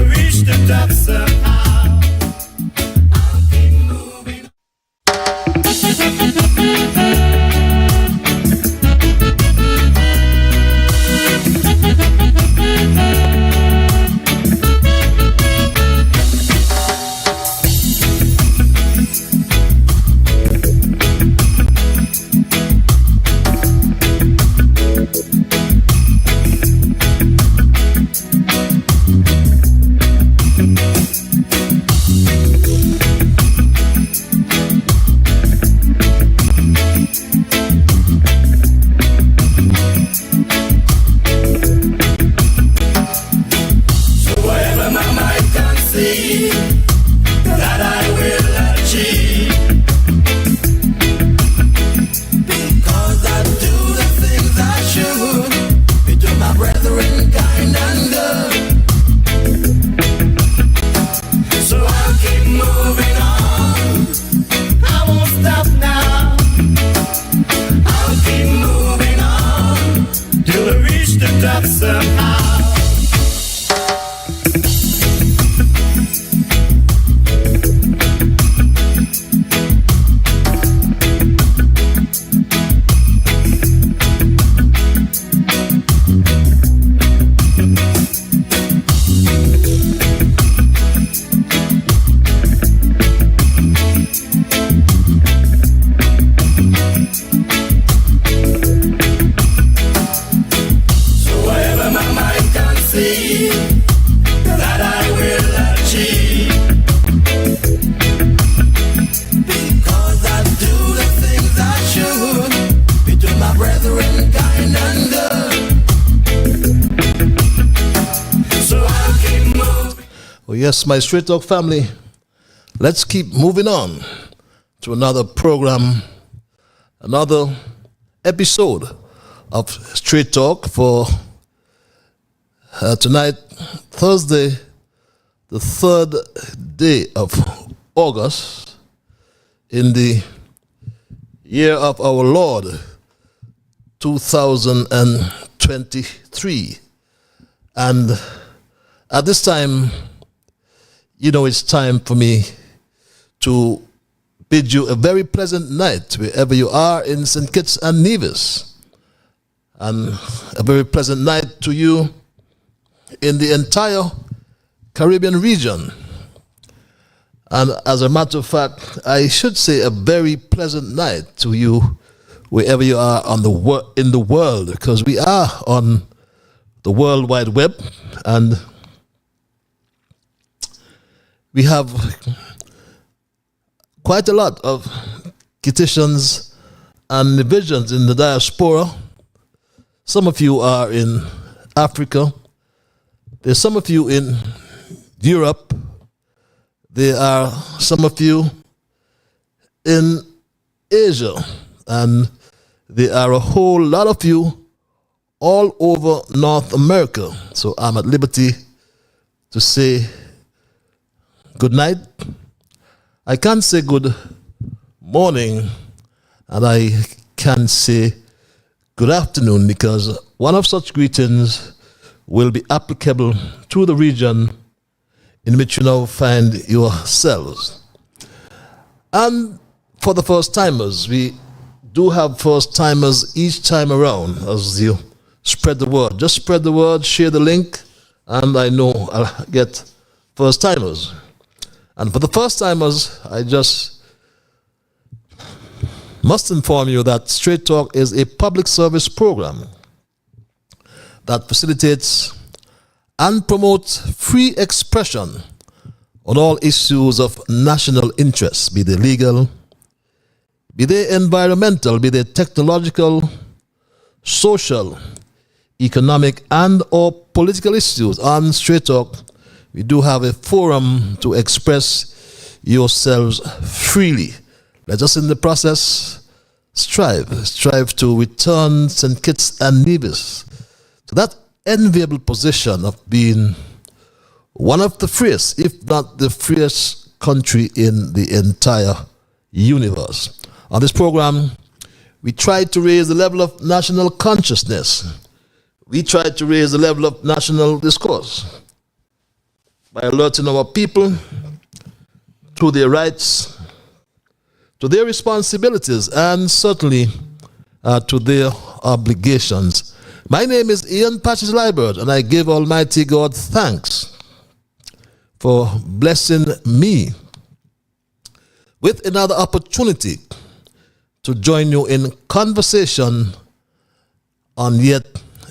reach the top somehow. I'll keep moving. Yes, my Straight Talk family, let's keep moving on to another program, another episode of Straight Talk for tonight, Thursday, the 3rd day of August in the year of our Lord, 2023. And at this time, you know, it's time for me to bid you a very pleasant night wherever you are in St. Kitts and Nevis. And a very pleasant night to you in the entire Caribbean region. And as a matter of fact, I should say a very pleasant night to you wherever you are on in the world, because we are on the World Wide Web, and we have quite a lot of Kittitians and Nevisians in the diaspora. Some of you are in Africa. There's some of you in Europe. There are some of you in Asia. And there are a whole lot of you all over North America. So I'm at liberty to say good night. I can't say good morning, and I can say good afternoon, because one of such greetings will be applicable to the region in which you now find yourselves. And for the first timers, we do have first timers each time around as you spread the word. Just spread the word, share the link, and I know I'll get first timers. And for the first timers, I just must inform you that Straight Talk is a public service program that facilitates and promotes free expression on all issues of national interest, be they legal, be they environmental, be they technological, social, economic, and or political issues. On Straight Talk, we do have a forum to express yourselves freely. Let us in the process strive to return St. Kitts and Nevis to that enviable position of being one of the freest, if not the freest country in the entire universe. On this program, we try to raise the level of national consciousness. We try to raise the level of national discourse. by alerting our people to their rights, to their responsibilities, and certainly to their obligations. My name is Ian Patches Liburd, and I give Almighty God thanks for blessing me with another opportunity to join you in conversation on yet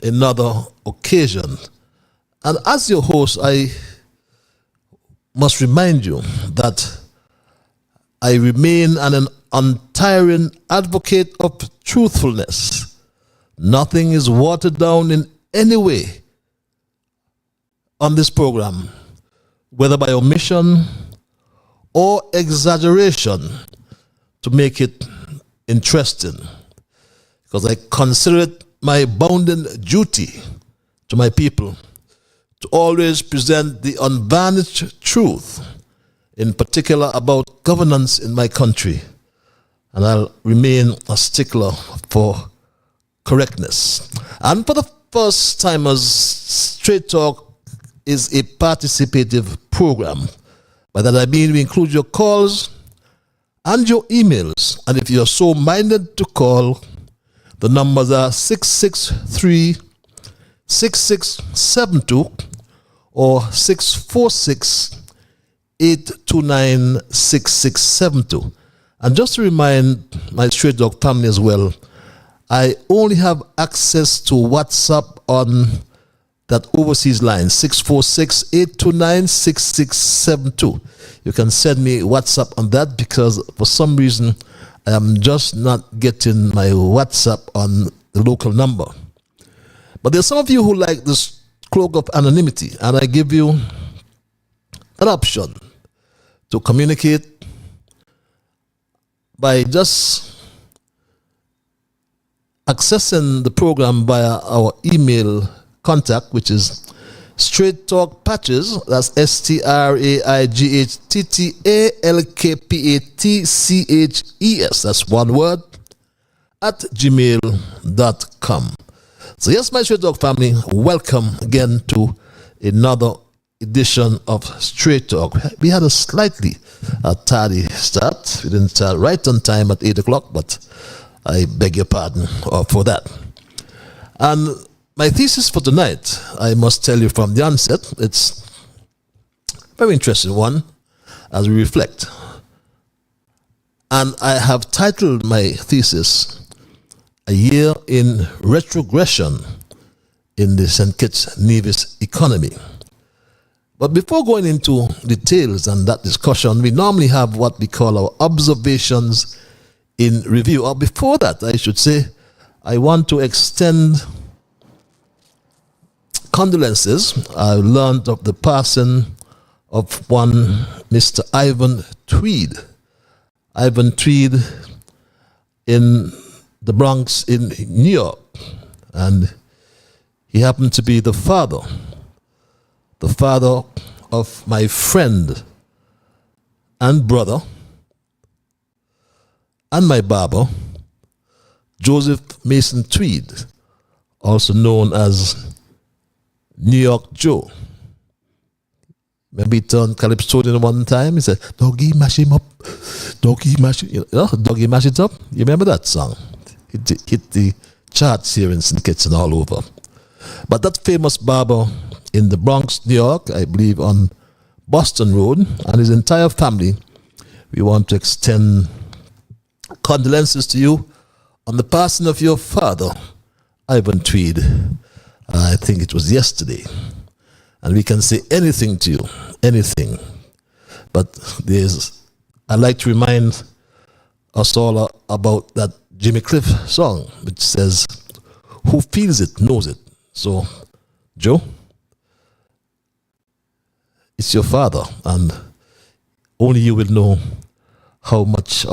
another occasion. And as your host, I must remind you that I remain an untiring advocate of truthfulness. Nothing is watered down in any way on this program, whether by omission or exaggeration, to make it interesting, because I consider it my bounden duty to my people to always present the unvarnished truth, in particular about governance in my country, and I'll remain a stickler for correctness. And for the first timers, Straight Talk is a participative program. By that I mean we include your calls and your emails, and if you're so minded to call, the numbers are 663-6672 or 646-829-6672. And just to remind my Straight Dog family as well, I only have access to WhatsApp on that overseas line, 646-829-6672. You can send me WhatsApp on that, because for some reason I am just not getting my WhatsApp on the local number. But there's some of you who like this cloak of anonymity, and I give you an option to communicate by just accessing the program via our email contact, which is Straight Talk Patches, that's STRAIGHTTALKPATCHES, that's one word, at gmail.com. So yes, my Straight Talk family, welcome again to another edition of Straight Talk. We had a slightly tardy start. We didn't start right on time at 8 o'clock, but I beg your pardon for that. And my thesis for tonight, I must tell you from the onset, it's a very interesting one as we reflect. And I have titled my thesis, A Year in Retrogression in the St. Kitts Nevis Economy. But before going into details and that discussion, we normally have what we call our observations in review. Or before that, I should say, I want to extend condolences. I learned of the passing of one Mr. Ivan Tweed. Ivan Tweed in the Bronx in New York. And he happened to be the father of my friend and brother and my barber, Joseph Mason Tweed, also known as New York Joe. Remember he turned Calypsonian one time? He said, "Doggy, mash him up. Doggy, mash it." Doggy, mash it up. You remember that song? It hit the charts here in St. Kitts and all over. But that famous barber in the Bronx, New York, I believe on Boston Road, and his entire family, we want to extend condolences to you on the passing of your father, Ivan Tweed. I think it was yesterday. And we can say anything to you, anything. But I'd like to remind us all about that Jimmy Cliff song, which says, "Who feels it knows it." So, Joe, it's your father, and only you will know how much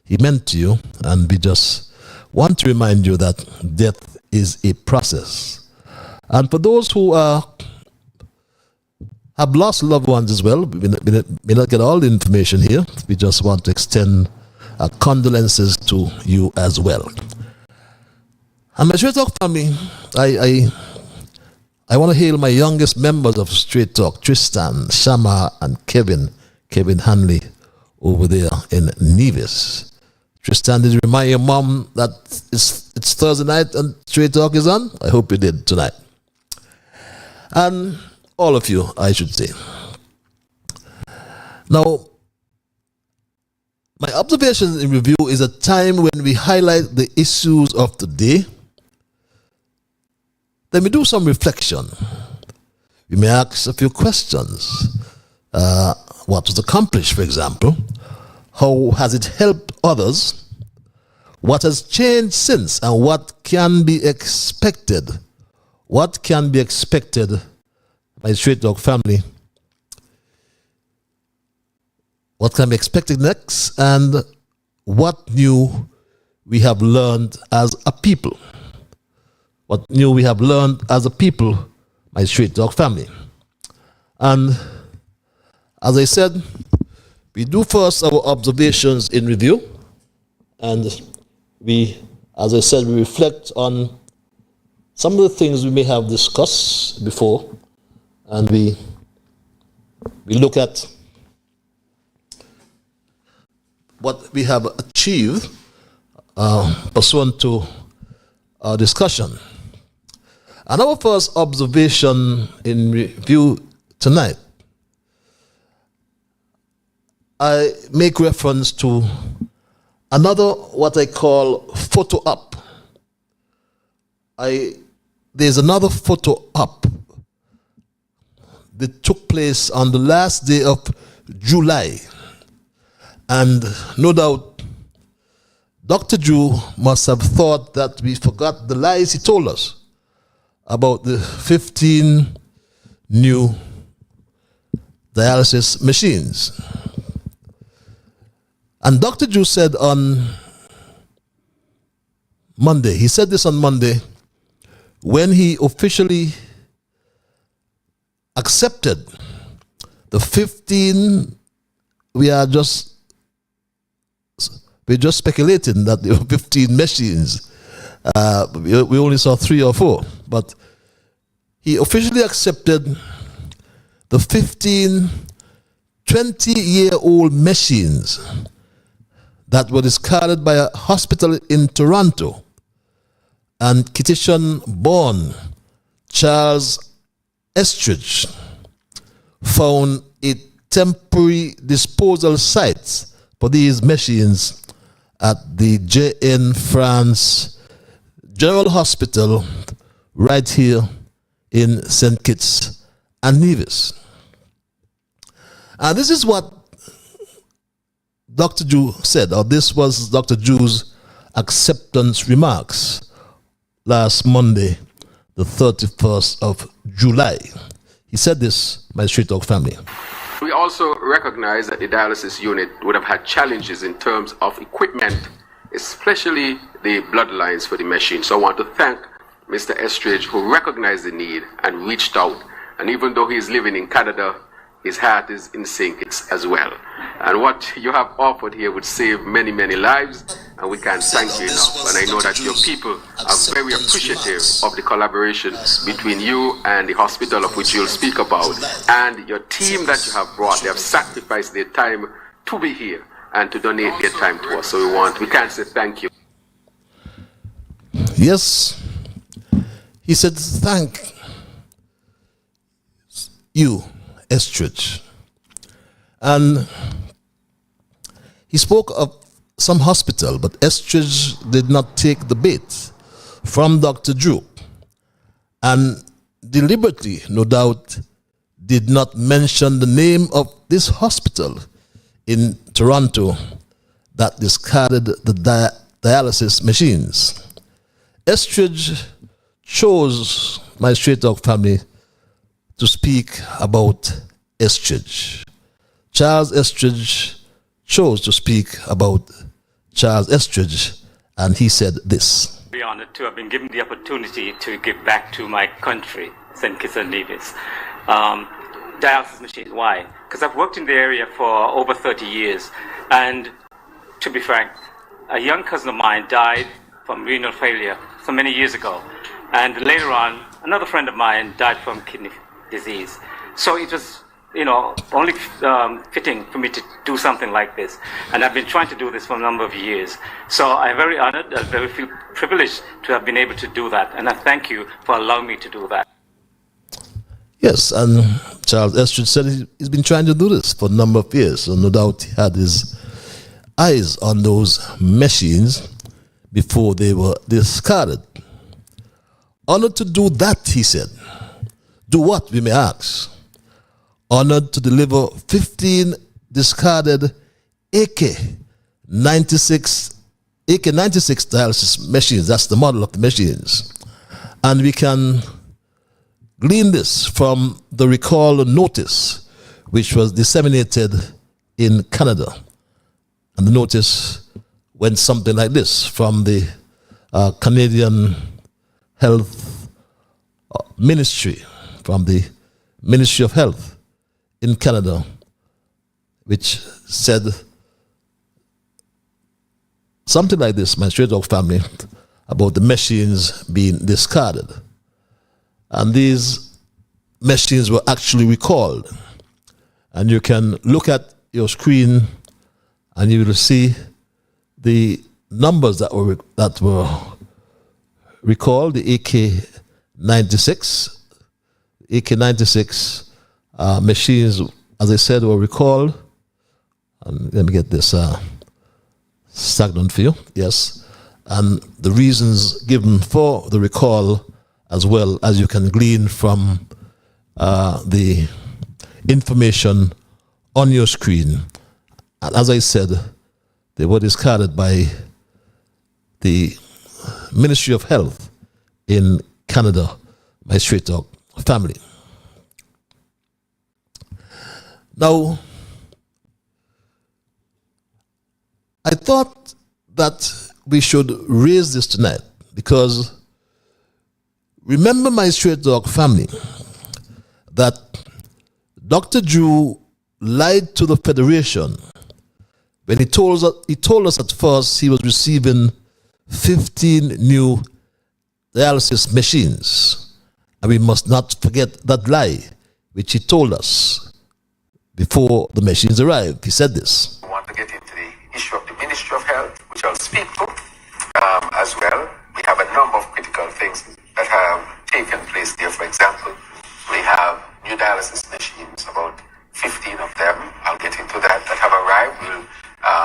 he meant to you. And we just want to remind you that death is a process. And for those who have lost loved ones as well, we may not get all the information here. We just want to extend condolences to you as well. And my Straight Talk family, I I want to hail my youngest members of Straight Talk, Tristan, Shama, and Kevin Hanley over there in Nevis. Tristan, did you remind your mom that it's Thursday night and Straight Talk is on? I hope you did tonight. And all of you, I should say. Now, my observation in review is a time when we highlight the issues of the day. Then we do some reflection. We may ask a few questions. What was accomplished, for example? How has it helped others? What has changed since, and what can be expected? What can be expected by the Straight Talk family? What can be expected next, and what new we have learned as a people? What new we have learned as a people, my Straight Talk family. And as I said, we do first our observations in review, and we, as I said, we reflect on some of the things we may have discussed before, and we look at what we have achieved pursuant to our discussion. And our first observation in review tonight, I make reference to another what I call photo op. There's another photo op that took place on the last day of July. And no doubt, Dr. Drew must have thought that we forgot the lies he told us about the 15 new dialysis machines. And Dr. Drew said on Monday, he said this on Monday, when he officially accepted the 15, we're just speculating that there were 15 machines. We only saw 3 or 4, but he officially accepted the 15 20-year-old machines that were discarded by a hospital in Toronto, and Kittition-born Charles Estridge found a temporary disposal site for these machines at the JN France General Hospital right here in St. Kitts and Nevis. And this is what Dr. Drew said, or this was Dr. Drew's acceptance remarks last Monday, the 31st of July. He said this, my Straight Talk family. We also recognize that the dialysis unit would have had challenges in terms of equipment, especially the bloodlines for the machine. So I want to thank Mr. Estridge, who recognized the need and reached out. And even though he's living in Canada, his heart is in St. Kitts as well. And what you have offered here would save many, many lives, and we can't thank you enough. And I know that your people are very appreciative of the collaboration between you and the hospital, of which you'll speak about, and your team that you have brought. They have sacrificed their time to be here and to donate their time to us. So we can't say thank you. Yes, he said thank you, Estridge. And he spoke of some hospital, but Estridge did not take the bait from Dr. Drew, and deliberately, no doubt, did not mention the name of this hospital in Toronto that discarded the dialysis machines. Estridge chose, my Straight Talk family, to speak about Estridge. Charles Estridge chose to speak about Charles Estridge, and he said this. I'm very honored to have been given the opportunity to give back to my country, St. Kitts and Nevis. Dialysis machines, why? Because I've worked in the area for over 30 years, and to be frank, a young cousin of mine died from renal failure so many years ago, and later on another friend of mine died from kidney disease. So it was, only fitting for me to do something like this. And I've been trying to do this for a number of years. So I'm very honored, I very feel privileged to have been able to do that. And I thank you for allowing me to do that. Yes, and Charles Estridge said he's been trying to do this for a number of years. So no doubt he had his eyes on those machines before they were discarded. Honored to do that, he said. Do what, we may ask. Honored to deliver 15 discarded AK-96 dialysis machines. That's the model of the machines. And we can glean this from the recall notice, which was disseminated in Canada. And the notice went something like this from the Canadian Health Ministry, from the Ministry of Health in Canada, which said something like this, my straight dog family, about the machines being discarded. And these machines were actually recalled. And you can look at your screen and you will see the numbers that were recalled, the AK-96 machines, as I said, were recalled. And let me get this stagnant for you. Yes. And the reasons given for the recall, as well as you can glean from the information on your screen. And as I said, they were discarded by the Ministry of Health in Canada, my straight dog family. Now, I thought that we should raise this tonight because remember, my straight dog family, that Dr. Drew lied to the Federation when he told us at first he was receiving 15 new dialysis machines. And we must not forget that lie, which he told us before the machines arrived. He said this. I want to get into the issue of the Ministry of Health, which I'll speak to as well. We have a number of critical things that have taken place there. For example, we have new dialysis machines, about 15 of them. I'll get into that have arrived. We'll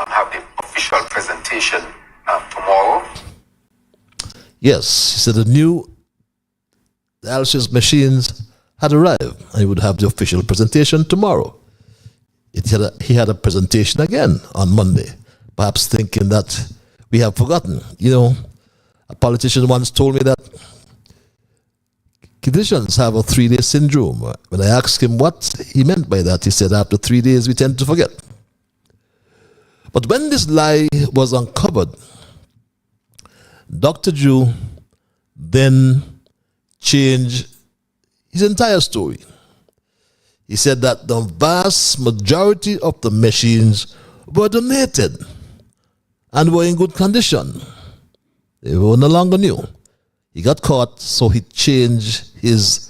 have the official presentation tomorrow. Yes, he said the new dialysis machines had arrived and he would have the official presentation tomorrow. He had a presentation again on Monday, perhaps thinking that we have forgotten. A politician once told me that physicians have a 3-day syndrome. When I asked him what he meant by that, he said after 3 days we tend to forget. But when this lie was uncovered, Dr. Drew then changed his entire story. He said that the vast majority of the machines were donated and were in good condition. They were no longer new. He got caught, so he changed his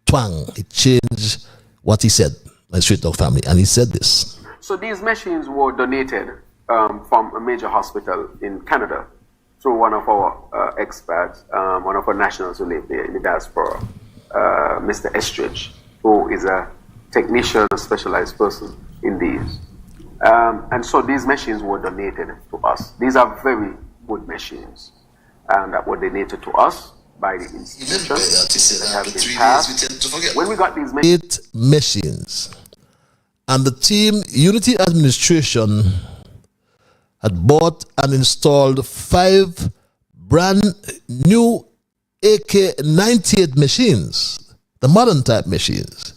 twang. He changed what he said, my straight dog family, and he said this. So these machines were donated from a major hospital in Canada through one of our experts, one of our nationals who live there in the diaspora, Mr. Estridge, who is a technician, a specialized person in these. And so these machines were donated to us. These are very good machines that were donated to us by the institution that have been passed. When we got these 8 machines, and the team Unity Administration had bought and installed 5 brand new AK-98 machines, the modern type machines,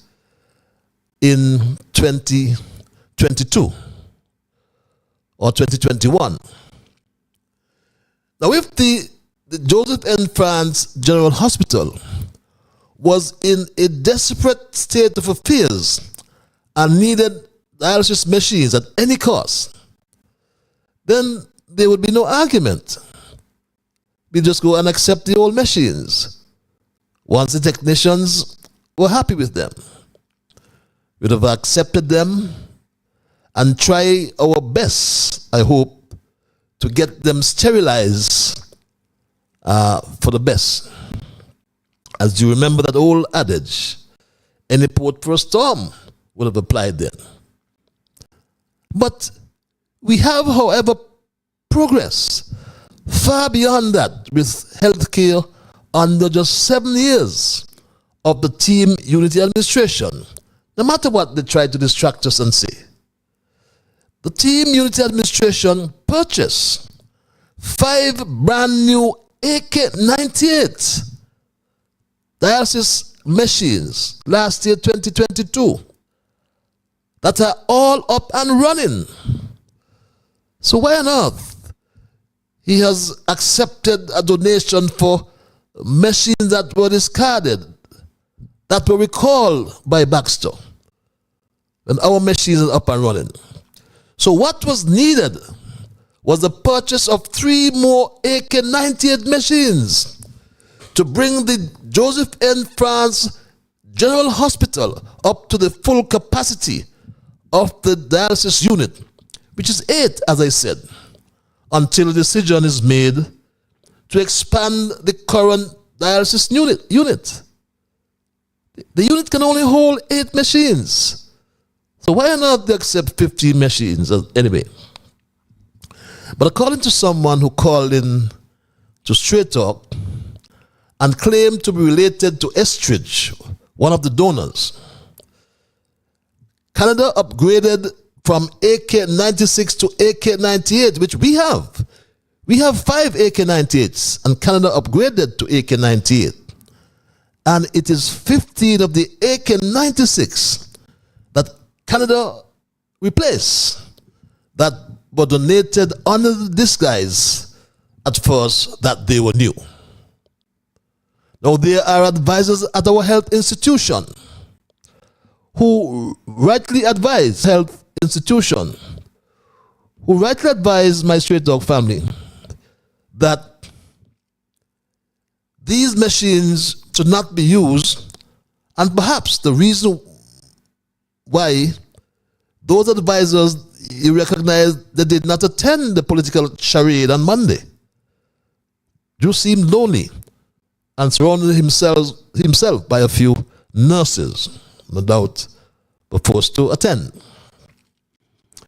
in 2022 or 2021. Now, if the Joseph N. France General Hospital was in a desperate state of affairs and needed dialysis machines at any cost, then there would be no argument. We just go and accept the old machines. Once the technicians were happy with them, we'd have accepted them and try our best, I hope, to get them sterilized for the best. As you remember that old adage, any port for a storm would have applied then. But we have, however, progressed far beyond that with healthcare under just 7 years of the Team Unity administration, no matter what they try to distract us and say. The Team Unity administration purchased 5 brand new AK-98 dialysis machines last year, 2022, that are all up and running. So why on earth he has accepted a donation for machines that were discarded, that were recalled by Baxter, when our machines are up and running? So what was needed was the purchase of 3 more AK-98 machines to bring the Joseph N. France General Hospital up to the full capacity of the dialysis unit, which is 8, as I said, until a decision is made to expand the current dialysis unit. The unit can only hold 8 machines. So why not they accept 15 machines anyway? But according to someone who called in to Straight Talk and claimed to be related to Estridge, one of the donors, Canada upgraded from AK-96 to AK-98, which we have. We have 5 AK-98s, and Canada upgraded to AK-98. And it is 15 of the AK-96 that Canada replaced, that were donated under the disguise at first that they were new. Now, there are advisors at our health institution who rightly advise my Straight Dog family that these machines should not be used, and perhaps the reason why those advisors, you recognize, they did not attend the political charade on Monday. Drew seemed lonely and surrounded himself by a few nurses, no doubt, were forced to attend.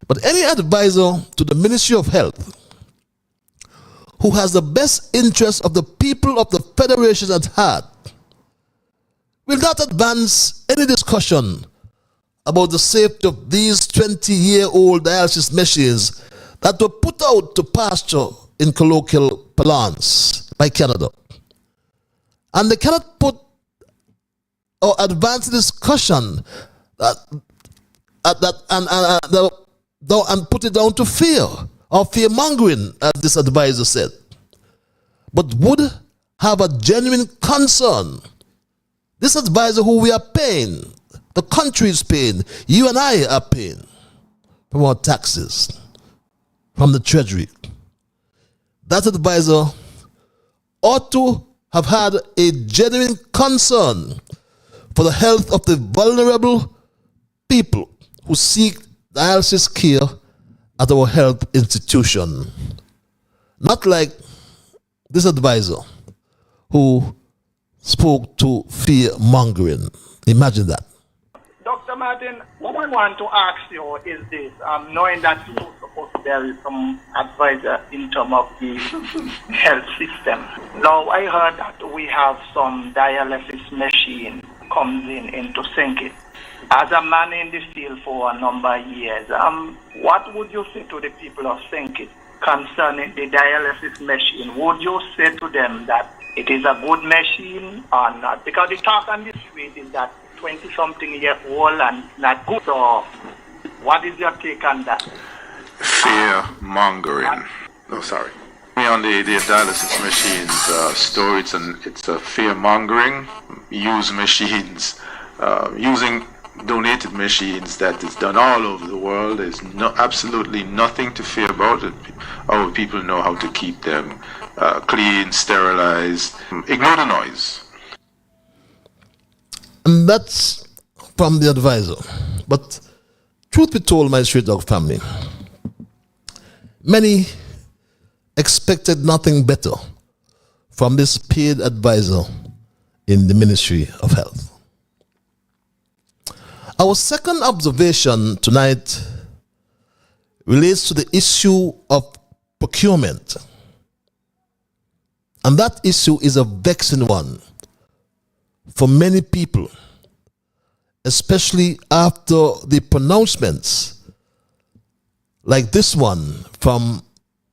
But any advisor to the Ministry of Health who has the best interest of the people of the Federation at heart will not advance any discussion about the safety of these 20-year-old dialysis machines that were put out to pasture, in colloquial parlance, by Canada. And they cannot put or advance the discussion and put it down to fear or fear-mongering, as this advisor said, but would have a genuine concern. This advisor who we are paying, the country is paying, you and I are paying from our taxes, from the Treasury. That advisor ought to have had a genuine concern for the health of the vulnerable people who seek dialysis care at our health institution. Not like this advisor who spoke to fear-mongering. Imagine that. Dr. Martin, what I want to ask you is this, knowing that you're supposed to be some advisor in terms of the health system. Now, I heard that we have some dialysis machine comes into St. As a man in the field for a number of years, what would you say to the people of St. concerning the dialysis machine? Would you say to them that it is a good machine or not? Because the talk on the street is that 20-something-year-old and not good. So what is your take on that? Fear-mongering. No, sorry. On the dialysis machines story, it's a fear-mongering. Use machines, using donated machines that is done all over the world. There's absolutely nothing to fear about it. Our people know how to keep them clean, sterilized. Ignore the noise. And that's from the advisor. But truth be told, my Straight Dog family, many expected nothing better from this paid advisor in the Ministry of Health. Our second observation tonight relates to the issue of procurement. And that issue is a vexing one for many people, especially after the pronouncements like this one from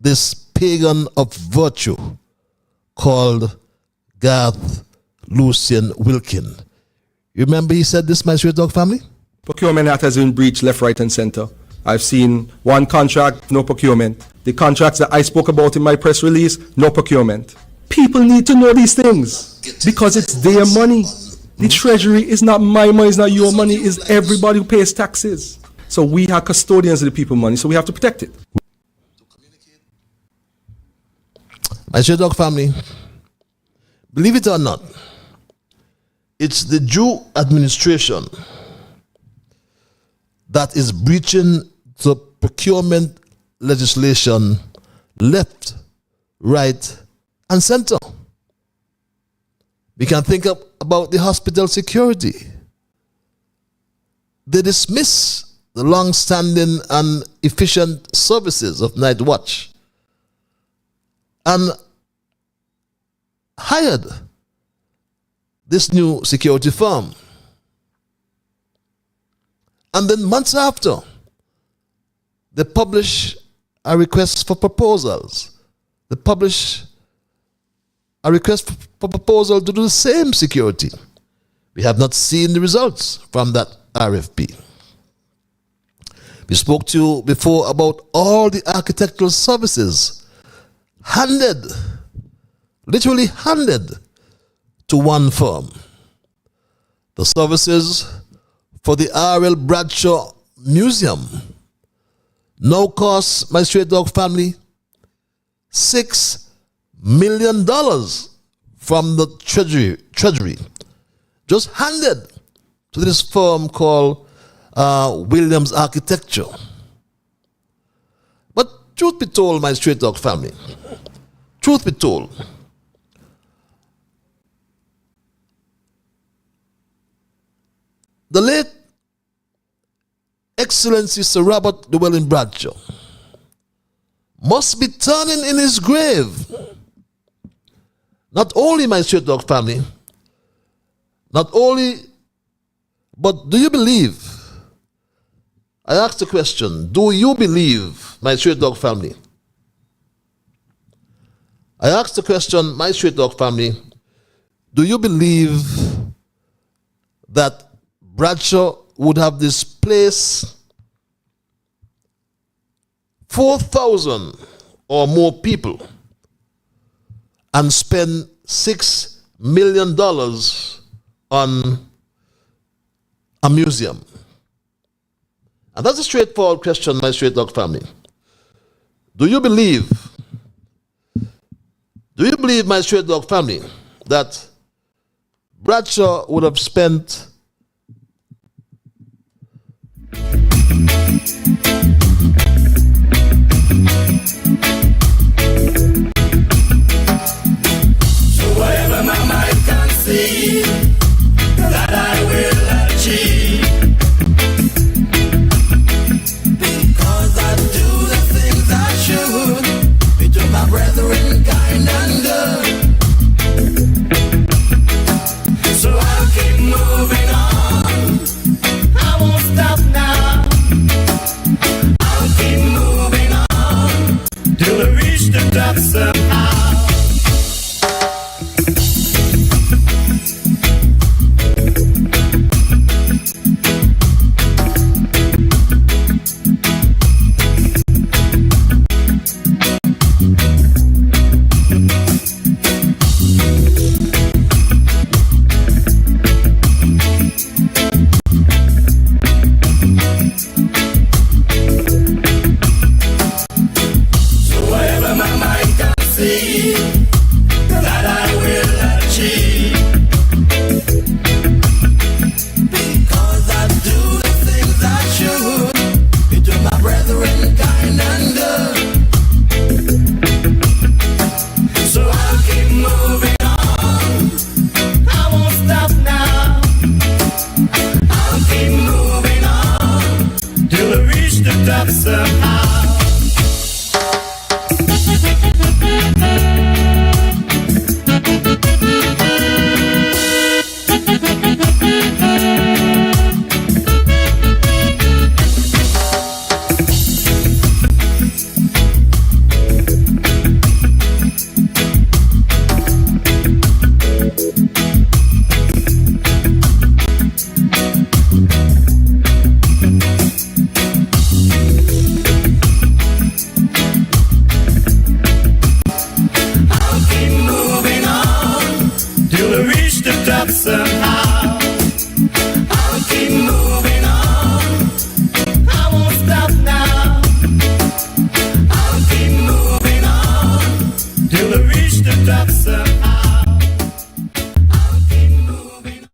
this pagan of virtue called Garth Lucian Wilkin. You remember he said this, my Straight Dog family? Procurement Act has been breached left, right, and center. I've seen one contract, no procurement. The contracts that I spoke about in my press release, no procurement. People need to know these things because it's their money. The treasury is not my money, it's not your money, it's everybody who pays taxes. So we are custodians of the people's money, so we have to protect it. My Straight Dog family, believe it or not, it's the Jew administration that is breaching the procurement legislation left, right, and center. We can think about the hospital security. They dismiss the long-standing and efficient services of night watch and hired this new security firm. And then months after, they publish a request for proposals. They publish a request for proposal to do the same security. We have not seen the results from that RFP. We spoke to you before about all the architectural services handed, literally handed to one firm. The services for the R.L. Bradshaw Museum now costs my Straight Dog family $6 million from the treasury, just handed to this firm called Williams Architecture. But truth be told, my Straight Dog family, truth be told, the late Excellency Sir Robert Llewellyn Bradshaw must be turning in his grave. Not only, my Straight Dog family, not only, but do you believe? I asked the question, do you believe, my Straight Dog family? I asked the question, my Straight Dog family, do you believe that Bradshaw would have displaced 4,000 or more people and spend $6 million on a museum? And that's a straightforward question, my Straight Dog family. Do you believe, my Straight Dog family, that Bradshaw would have spent Whatever my mind can see, that I will achieve. Because I do the things I should, be to my brethren kind and good. So I'll keep moving on. I won't stop now. I'll keep moving on till I reach the top somehow. Whatever my mind can reach the top somehow. Somehow I'll keep moving on. I won't stop now. I'll keep moving on till I reach the top somehow. I'll keep moving on.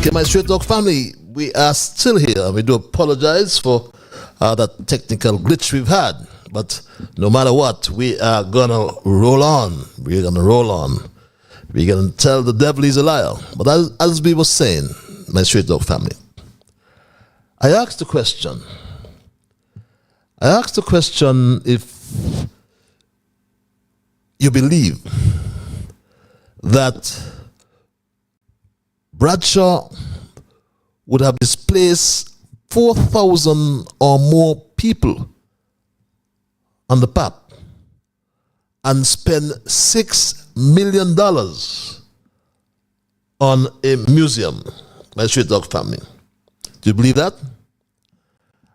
Okay, my Straight Talk family, we are still here. We do apologize for that technical glitch we've had, but no matter what, we are gonna roll on. We're gonna roll on. We're gonna tell the devil he's a liar. But as we were saying, my Straight Talk family, I asked the question if you believe that Bradshaw would have displaced 4,000 or more people on the PAP and spend $6 million on a museum, my Straight Talk family. Do you believe that?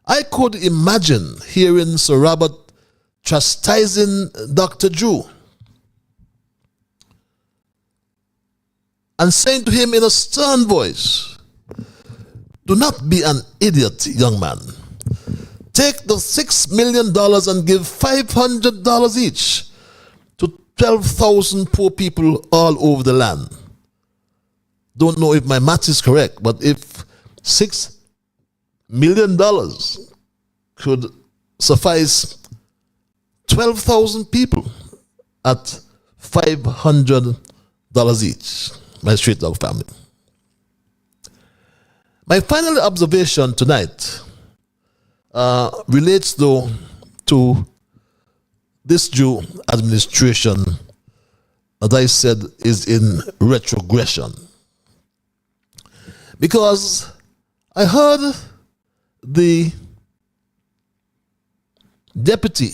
I could imagine hearing Sir Robert chastising Dr. Drew and saying to him in a stern voice, "Do not be an idiot, young man. Take the $6 million and give $500 each to 12,000 poor people all over the land." Don't know if my math is correct, but if $6 million could suffice 12,000 people at $500 each, my Straight Talk family. My final observation tonight relates though to this Jew administration that I said is in retrogression. Because I heard the Deputy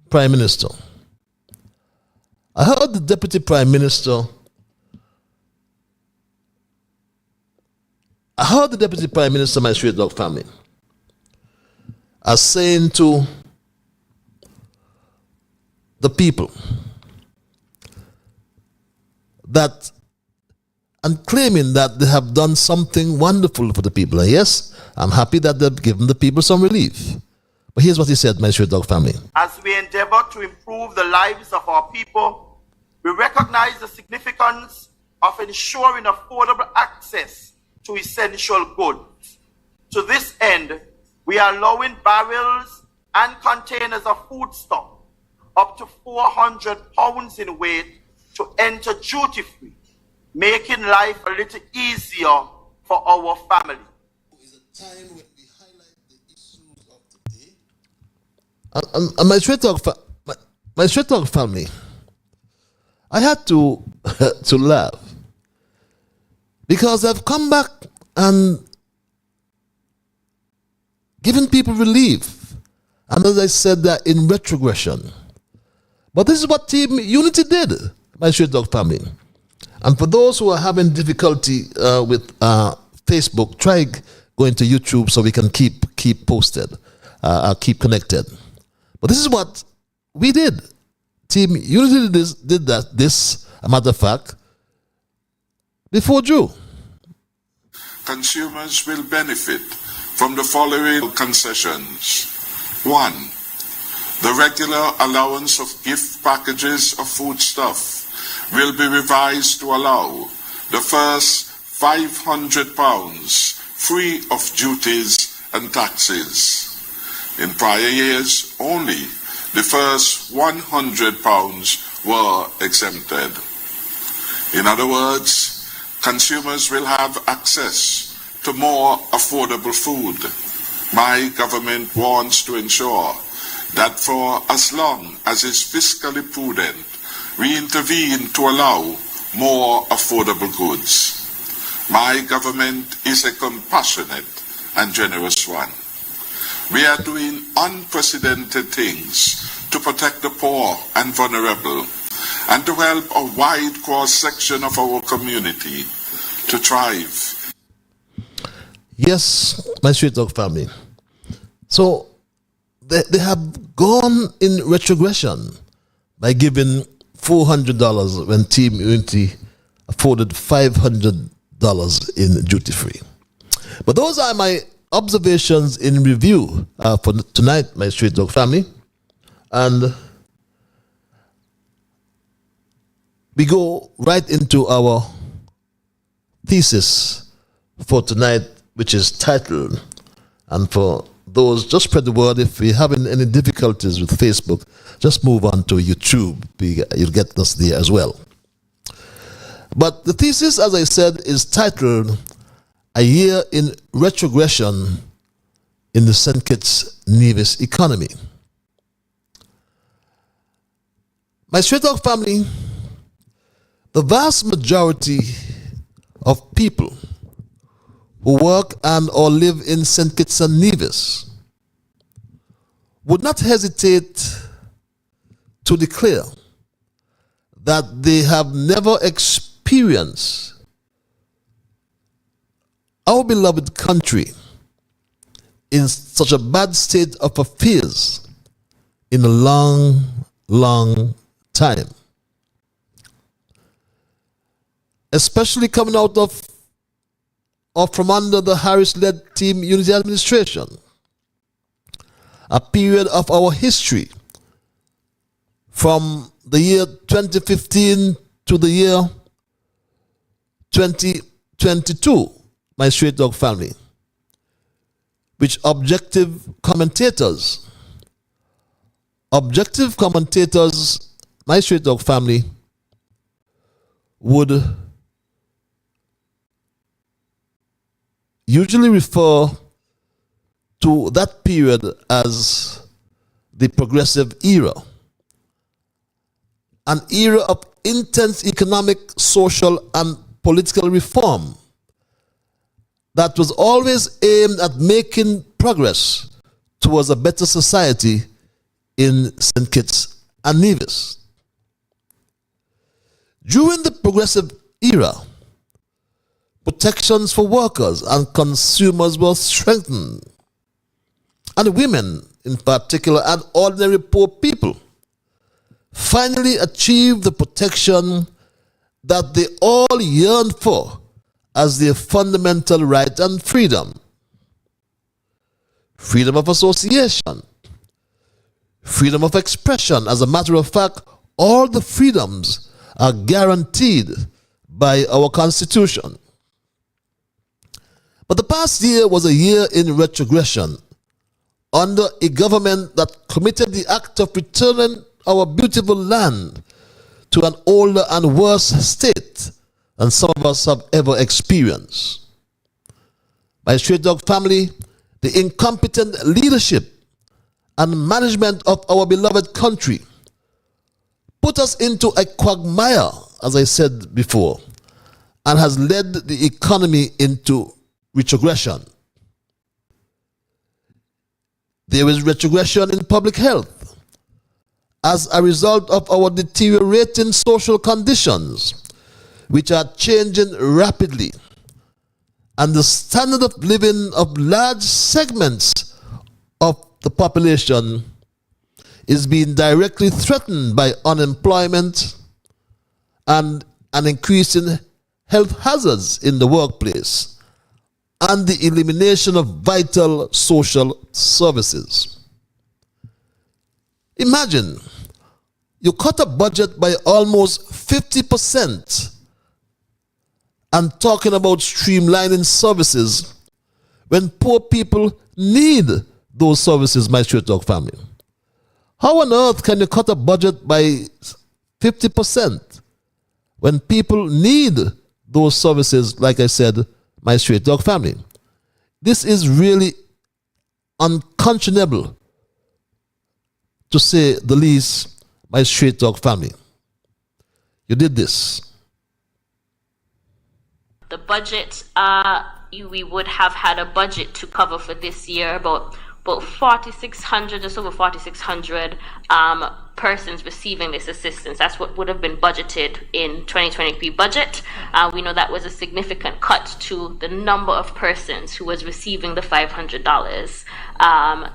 Prime Minister, my Straight Talk family, as saying to the people that, and claiming that they have done something wonderful for the people. And yes, I'm happy that they've given the people some relief. But here's what he said, my Straight Talk family. As we endeavor to improve the lives of our people, we recognize the significance of ensuring affordable access to essential goods. To this end, we are allowing barrels and containers of foodstuff up to 400 pounds in weight to enter duty-free, making life a little easier for our family. It's a time when we highlight the issues of the day And my straight talk, my straight talk family, I had to to laugh because I've come back and given people relief, and as I said, that in retrogression. But this is what Team Unity did, my straight talk family. And for those who are having difficulty with Facebook, try going to YouTube so we can keep posted, keep connected. But this is what we did. Team Unity did this, a matter of fact, before Drew. Consumers will benefit from the following concessions. 1. The regular allowance of gift packages of foodstuff will be revised to allow the first £500 free of duties and taxes. In prior years, only the first £100 were exempted. In other words, consumers will have access to more affordable food. My government wants to ensure that for as long as is fiscally prudent, we intervene to allow more affordable goods. My government is a compassionate and generous one. We are doing unprecedented things to protect the poor and vulnerable and to help a wide cross-section of our community to thrive. Yes, my straight talk family. So they have gone in retrogression by giving $400 when Team Unity afforded $500 in duty free. But those are my observations in review for tonight, my straight talk family. And we go right into our thesis for tonight, which is titled, and for those, just spread the word. If you're having any difficulties with Facebook, just move on to YouTube. You'll get us there as well. But the thesis, as I said, is titled A Year in Retrogression in the St. Kitts Nevis Economy. My straight talk family, the vast majority of people who work and or live in St. Kitts and Nevis would not hesitate to declare that they have never experienced our beloved country in such a bad state of affairs in a long, long time. Especially coming out of or from under the Harris-led Team Unity administration, a period of our history from the year 2015 to the year 2022, my straight dog family, which objective commentators, my straight dog family, would usually refer to that period as the progressive era, an era of intense economic, social, and political reform that was always aimed at making progress towards a better society in St. Kitts and Nevis. During the progressive era, protections for workers and consumers were strengthened, and women in particular and ordinary poor people finally achieved the protection that they all yearned for as their fundamental right and freedom. Freedom of association, freedom of expression. As a matter of fact, all the freedoms are guaranteed by our Constitution. But the past year was a year in retrogression under a government that committed the act of returning our beautiful land to an older and worse state than some of us have ever experienced. My straight dog family, the incompetent leadership and management of our beloved country put us into a quagmire, as I said before, and has led the economy into retrogression. There is retrogression in public health as a result of our deteriorating social conditions, which are changing rapidly, and the standard of living of large segments of the population is being directly threatened by unemployment and an increase in health hazards in the workplace and the elimination of vital social services. Imagine you cut a budget by almost 50% and talking about streamlining services when poor people need those services, my Straight Talk family. How on earth can you cut a budget by 50% when people need those services, like I said, my Straight Talk family? This is really unconscionable, to say the least, my Straight Talk family. You did this. The budget, we would have had a budget to cover for this year, about 4,600, just over 4,600 persons receiving this assistance. That's what would have been budgeted in 2023 budget. We know that was a significant cut to the number of persons who was receiving the $500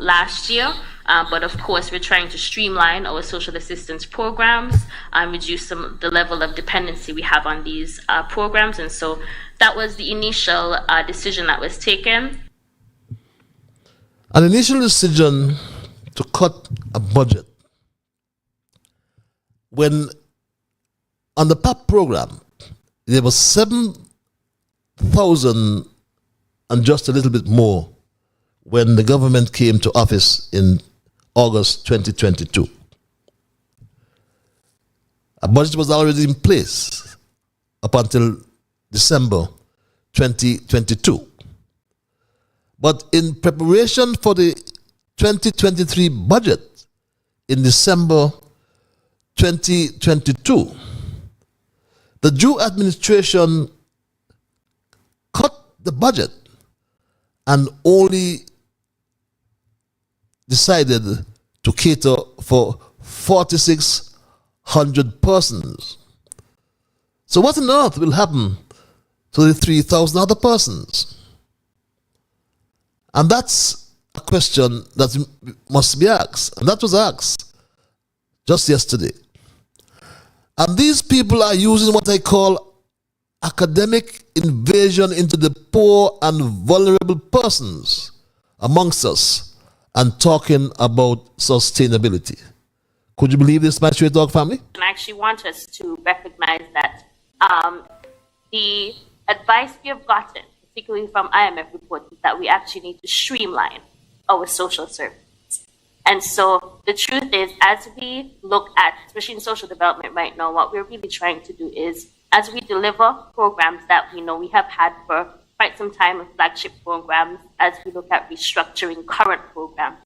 last year. But of course, we're trying to streamline our social assistance programs and reduce the level of dependency we have on these programs. And so that was the initial decision that was taken. An initial decision to cut a budget when on the PAP program there was 7,000 and just a little bit more when the government came to office in August 2022. A budget was already in place up until December 2022. But in preparation for the 2023 budget in December 2022, the Jew administration cut the budget and only decided to cater for 4,600 persons. So what on earth will happen to the 3,000 other persons? And that's a question that must be asked. And that was asked just yesterday. And these people are using what I call academic invasion into the poor and vulnerable persons amongst us and talking about sustainability. Could you believe this, my Straight Talk family? And I actually want us to recognize that the advice we have gotten, particularly from IMF reports, is that we actually need to streamline our social services. And so the truth is, as we look at, especially in social development right now, what we're really trying to do is, as we deliver programs that we know we have had for quite some time, with flagship programs, as we look at restructuring current programs,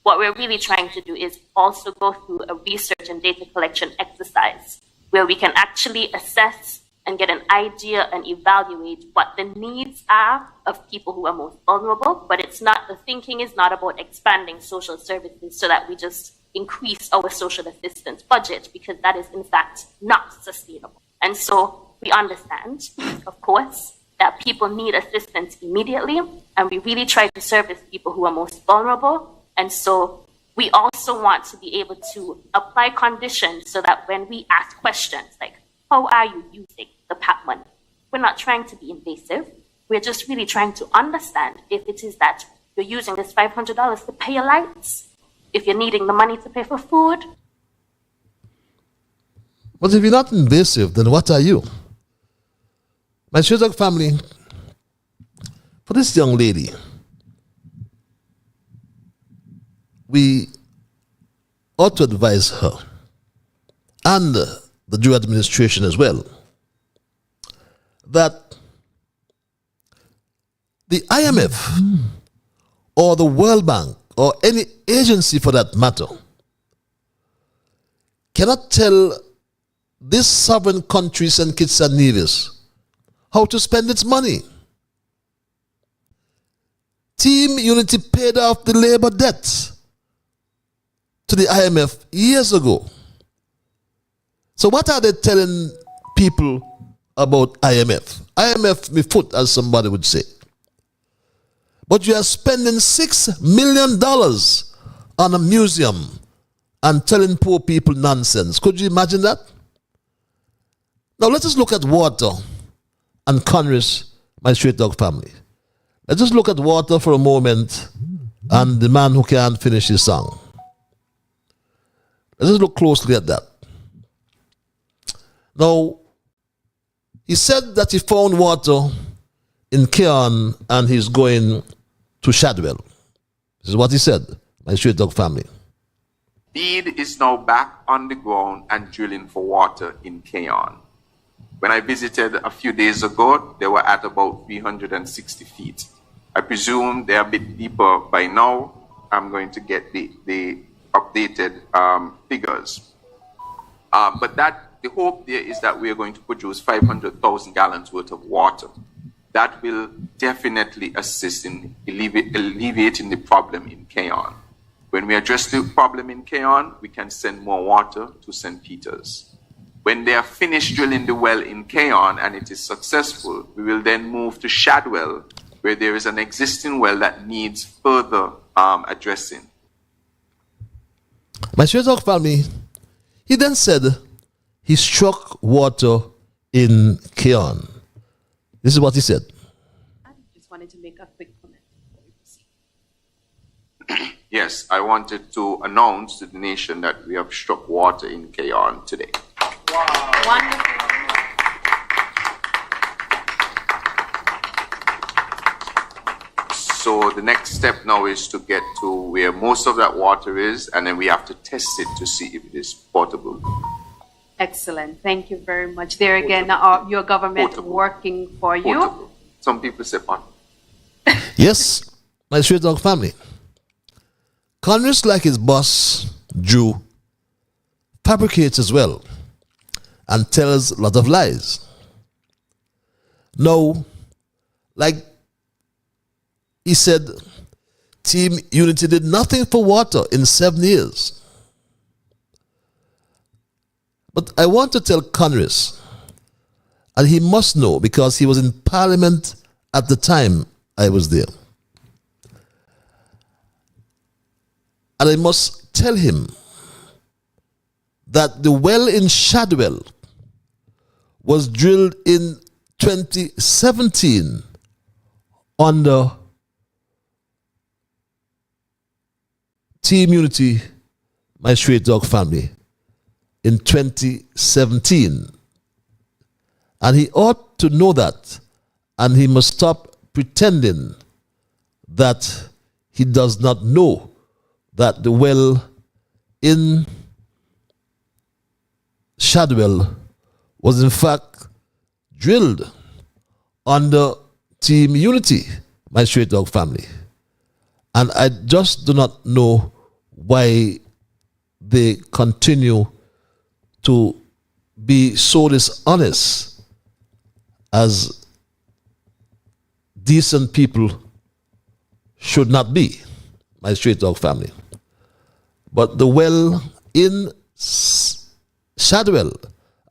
what we're really trying to do is also go through a research and data collection exercise where we can actually assess and get an idea and evaluate what the needs are of people who are most vulnerable. But it's not, the thinking is not about expanding social services so that we just increase our social assistance budget, because that is in fact not sustainable. And so we understand, of course, that people need assistance immediately, and we really try to service people who are most vulnerable. And so we also want to be able to apply conditions so that when we ask questions like, how are you using the PAP money? We're not trying to be invasive. We're just really trying to understand if it is that you're using this $500 to pay your lights, if you're needing the money to pay for food. But if you're not invasive, then what are you? My Straight Talk family, for this young lady, we ought to advise her and the Jew administration as well that the IMF or the World Bank or any agency for that matter, cannot tell this sovereign country, St. Kitts and Nevis, how to spend its money. Team Unity paid off the labor debt to the IMF years ago. So what are they telling people about IMF? IMF me foot, as somebody would say. But you are spending $6 million on a museum and telling poor people nonsense. Could you imagine that? Now let us look at water and Congress, my straight dog family. Let's just look at water for a moment and the man who can't finish his song. Let's just look closely at that. Now, he said that he found water in Keon and he's going to Shadwell. This is what he said, my straight dog family. Speed is now back on the ground and drilling for water in Keon. When I visited a few days ago, they were at about 360 feet. I presume they're a bit deeper by now. I'm going to get the updated figures. But the hope there is that we are going to produce 500,000 gallons worth of water. That will definitely assist in alleviating the problem in Keon. When we address the problem in Keon, we can send more water to St. Peter's. When they are finished drilling the well in Keon and it is successful, we will then move to Shadwell, where there is an existing well that needs further addressing. My straight dog family, he then said he struck water in Keon. This is what he said. I just wanted to make a quick comment before we proceed. Yes, I wanted to announce to the nation that we have struck water in Keon today. Wow. Wonderful. So the next step now is to get to where most of that water is, and then we have to test it to see if it is potable. Excellent. Thank you very much. There again, your government Potable. Working for you. Potable. Some people say potable. Yes, my straight dog family. Congress, like his boss, Drew, fabricates as well and tells a lot of lies. No, like he said, Team Unity did nothing for water in 7 years. But I want to tell Congress, and he must know because he was in Parliament at the time I was there. And I must tell him that the well in Shadwell was drilled in 2017 under Team Unity, my straight dog family, in 2017. And he ought to know that, and he must stop pretending that he does not know that the well in Shadwell was in fact drilled under Team Unity, my straight dog family. And I just do not know why they continue to be so dishonest as decent people should not be, my straight dog family. But the well in Shadwell,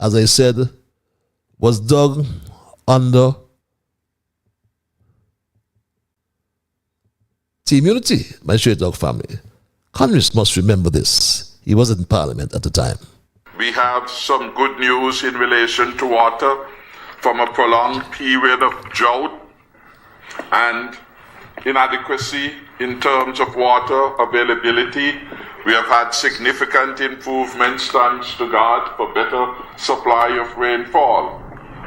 as I said, was dug under Team Unity, my straight dog family. Congress must remember this. He was in Parliament at the time. We have some good news in relation to water from a prolonged period of drought and inadequacy in terms of water availability. We have had significant improvements, thanks to God, for better supply of rainfall.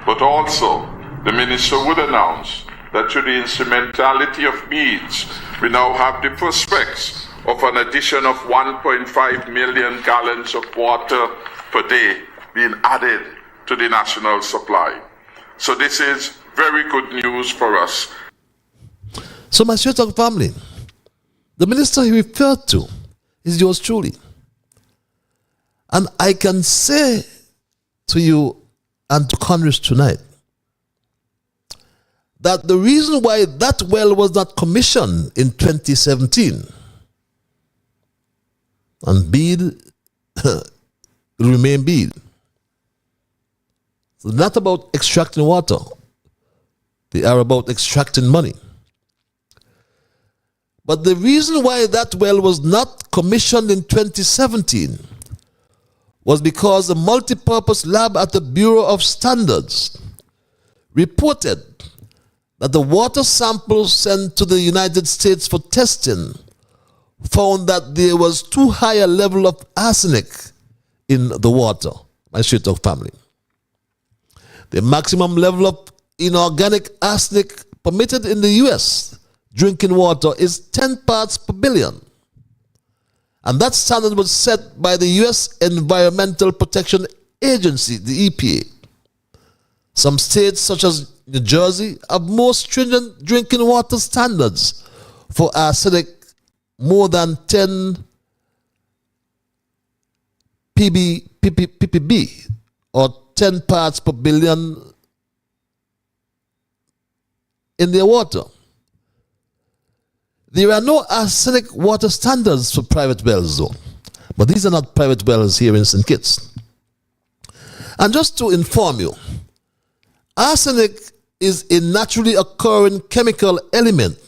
But also, the minister would announce that through the instrumentality of needs, we now have the prospects of an addition of 1.5 million gallons of water per day being added to the national supply. So this is very good news for us. So my straight dog family, The minister he referred to is yours truly. And I can say to you and to Congress tonight that the reason why that well was not commissioned in 2017 and Bede will remain Bede. It's not about extracting water. They are about extracting money. But the reason why that well was not commissioned in 2017 was because the multipurpose lab at the Bureau of Standards reported that the water samples sent to the United States for testing found that there was too high a level of arsenic in the water, my Straight Talk family. The maximum level of inorganic arsenic permitted in the U.S. drinking water is 10 parts per billion. And that standard was set by the U.S. Environmental Protection Agency, the EPA. Some states, such as New Jersey, have more stringent drinking water standards for arsenic more than 10 ppb, or 10 parts per billion in their water. There are no arsenic water standards for private wells, though. But these are not private wells here in St. Kitts. And just to inform you, arsenic is a naturally occurring chemical element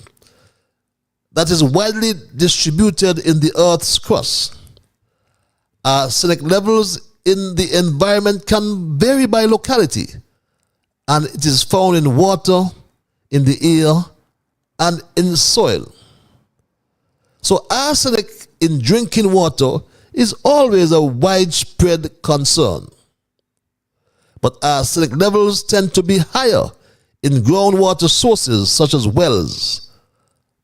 that is widely distributed in the Earth's crust. Arsenic levels in the environment can vary by locality, and it is found in water, in the air, and in soil. So arsenic in drinking water is always a widespread concern. But arsenic levels tend to be higher in groundwater sources such as wells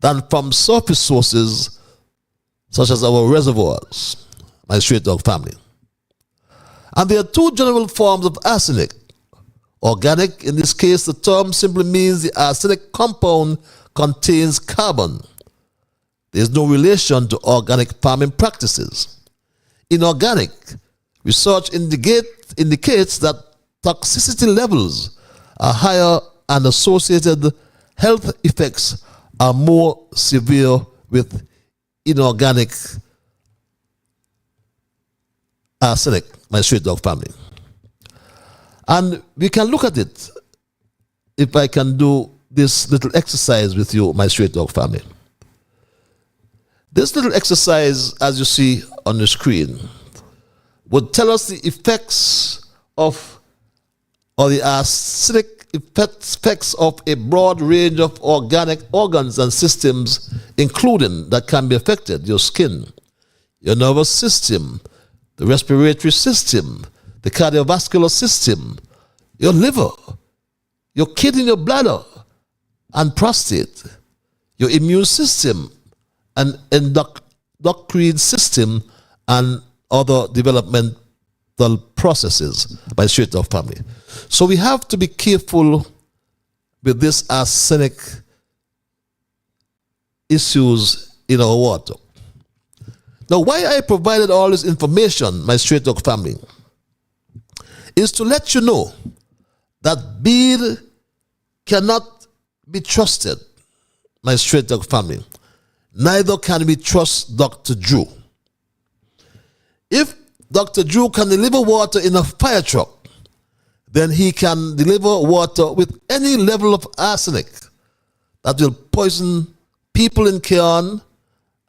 than from surface sources such as our reservoirs, my Straight Dog family. And there are two general forms of arsenic. Organic, in this case, the term simply means the arsenic compound contains carbon. There is no relation to organic farming practices. Inorganic, research indicates that toxicity levels are higher and associated health effects are more severe with inorganic arsenic, my Straight Dog family. And we can look at it, if I can do this little exercise with you, my Straight Dog family. This little exercise, as you see on the screen, would tell us the effects of, or the acidic effects of a broad range of organic organs and systems, including that can be affected: your skin, your nervous system, the respiratory system, the cardiovascular system, your liver, your kidney, your bladder, and prostate, your immune system, and endocrine system, and other developmental processes by Straight Dog family. So we have to be careful with this arsenic issues in our water. Now, why I provided all this information, my Straight Dog family, is to let you know that Bede cannot be trusted, my Straight Dog family. Neither can we trust Dr. Drew. If Dr. Drew can deliver water in a fire truck, then he can deliver water with any level of arsenic that will poison people in Cairn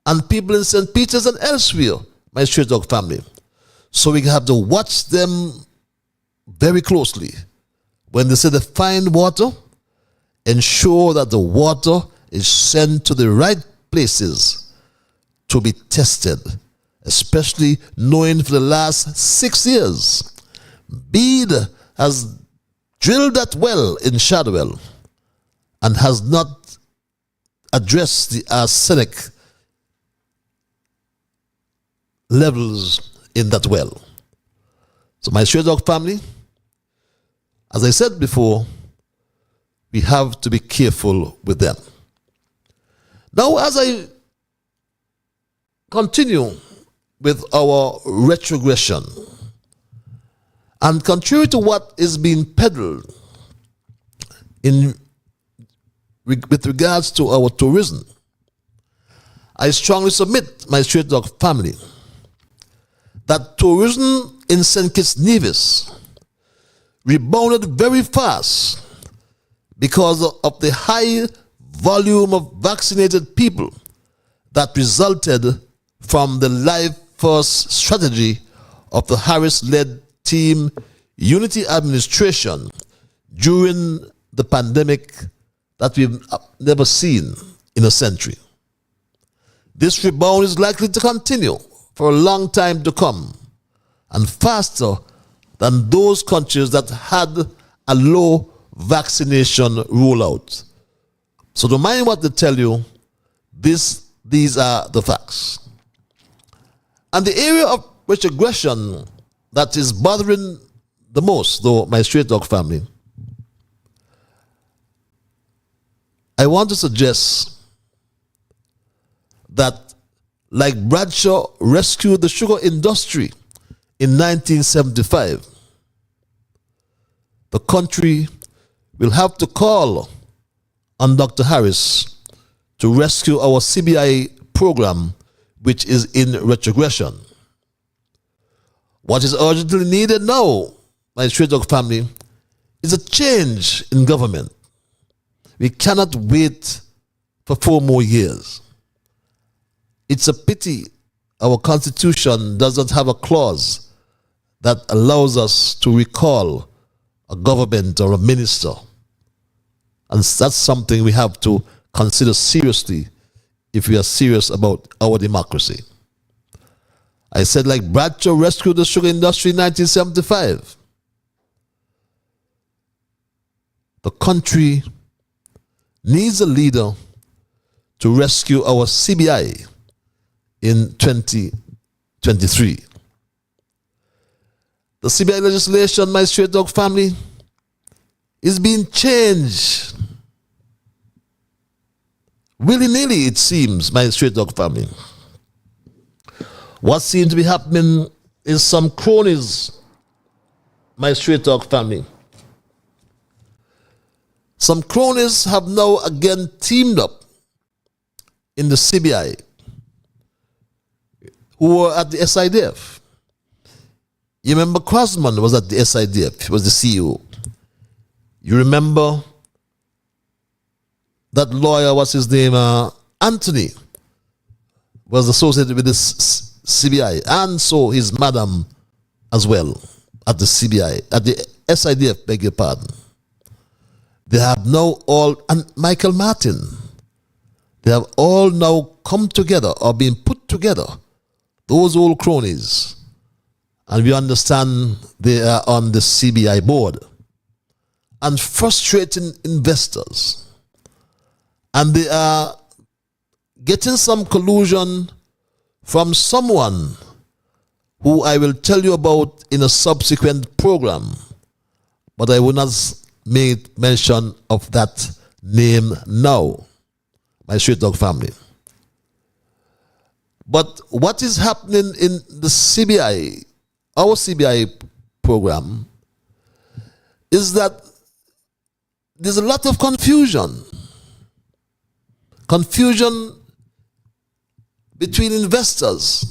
and people in St. Peter's and elsewhere, my Straight Dog family. So we have to watch them very closely. When they say they find water, ensure that the water is sent to the right places to be tested, especially knowing for the last 6 years, Bede has drilled that well in Shadwell and has not addressed the arsenic levels in that well. So my Straight Dog family, as I said before, we have to be careful with them. Now, as I continue with our retrogression. And contrary to what is being peddled with regards to our tourism, I strongly submit, my straight dog family, that tourism in St. Kitts Nevis rebounded very fast because of the high volume of vaccinated people that resulted from the Live First strategy of the Harris-led Team Unity administration during the pandemic that we've never seen in a century. This rebound is likely to continue for a long time to come, and faster than those countries that had a low vaccination rollout. So don't mind what they tell you, these are the facts. And the area of retrogression that is bothering the most, though, my straight dog family, I want to suggest that like Bradshaw rescued the sugar industry in 1975, the country will have to call on Dr. Harris to rescue our CBI program, which is in retrogression. What is urgently needed now, my straight dog family, is a change in government. We cannot wait for 4 more years. It's a pity our Constitution does not have a clause that allows us to recall a government or a minister. And that's something we have to consider seriously if we are serious about our democracy. I said like Bradshaw rescued the sugar industry in 1975. The country needs a leader to rescue our CBI in 2023. The CBI legislation, my straight dog family, is being changed willy-nilly, it seems, my straight dog family. What seems to be happening is some cronies, my straight dog family. Some cronies have now again teamed up in the CBI who were at the SIDF. You remember Crosman was at the SIDF, he was the CEO. You remember that lawyer, what's his name, Anthony, was associated with this CBI, and so his madam as well at the CBI, at the SIDF, beg your pardon. They have now all, and Michael Martin, they have all now come together or been put together, those old cronies, and we understand they are on the CBI board, and frustrating investors. And they are getting some collusion from someone who I will tell you about in a subsequent program, but I will not make mention of that name now, my straight dog family. But what is happening in the CBI, our CBI program, is that there's a lot of confusion. Confusion between investors,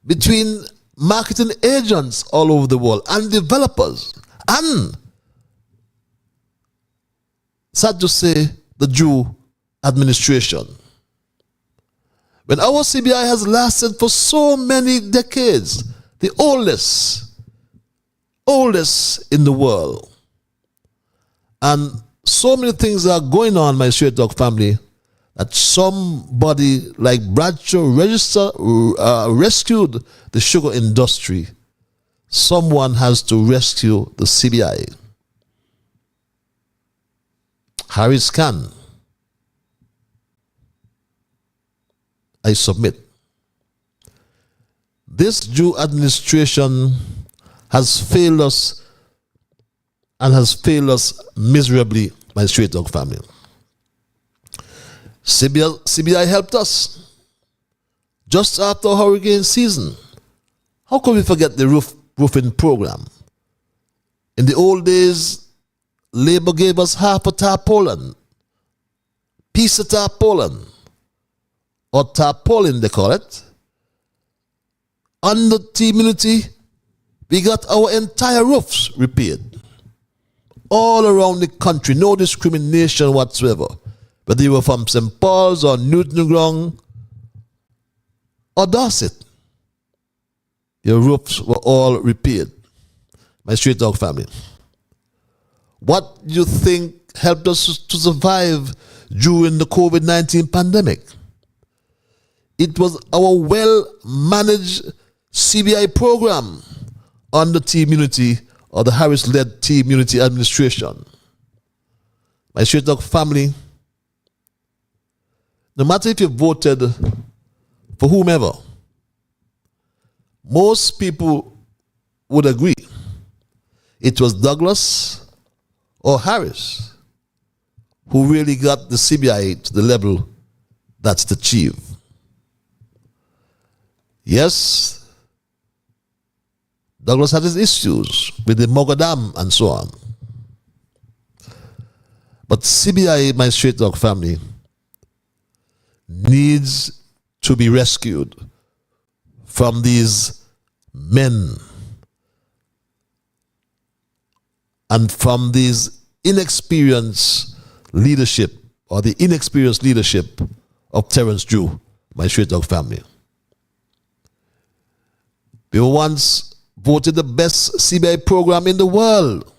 between marketing agents all over the world, and developers, and, sad to say, the Jew administration. When our CBI has lasted for so many decades, the oldest in the world, and so many things are going on, my straight dog family, that somebody like Bradshaw rescued the sugar industry. Someone has to rescue the CBI. Harris can. I submit. This Jew administration has failed us, and has failed us miserably, my straight dog family. CBI helped us. just after hurricane season. How could we forget the roofing program? In the old days, Labour gave us half a tarpaulin, piece of tarpaulin, or tarpaulin they call it. Under Team Unity, we got our entire roofs repaired. All around the country, no discrimination whatsoever. Whether you were from St. Paul's or Newton Ground or Dorset, your roofs were all repaired. My Straight Dog family. What do you think helped us to survive during the COVID-19 pandemic? It was our well-managed CBI program under Team Unity or the Harris-led Team Unity administration. My Straight Dog family, no matter if you voted for whomever, most people would agree it was Douglas or Harris who really got the CBI to the level that's achieved. Yes, Douglas had his issues with the Mogadam and so on. But CBI, my Straight Dog family, needs to be rescued from these men and from these inexperienced leadership or the inexperienced leadership of Terence Drew, my Straight Dog family. We were once voted the best CBI program in the world.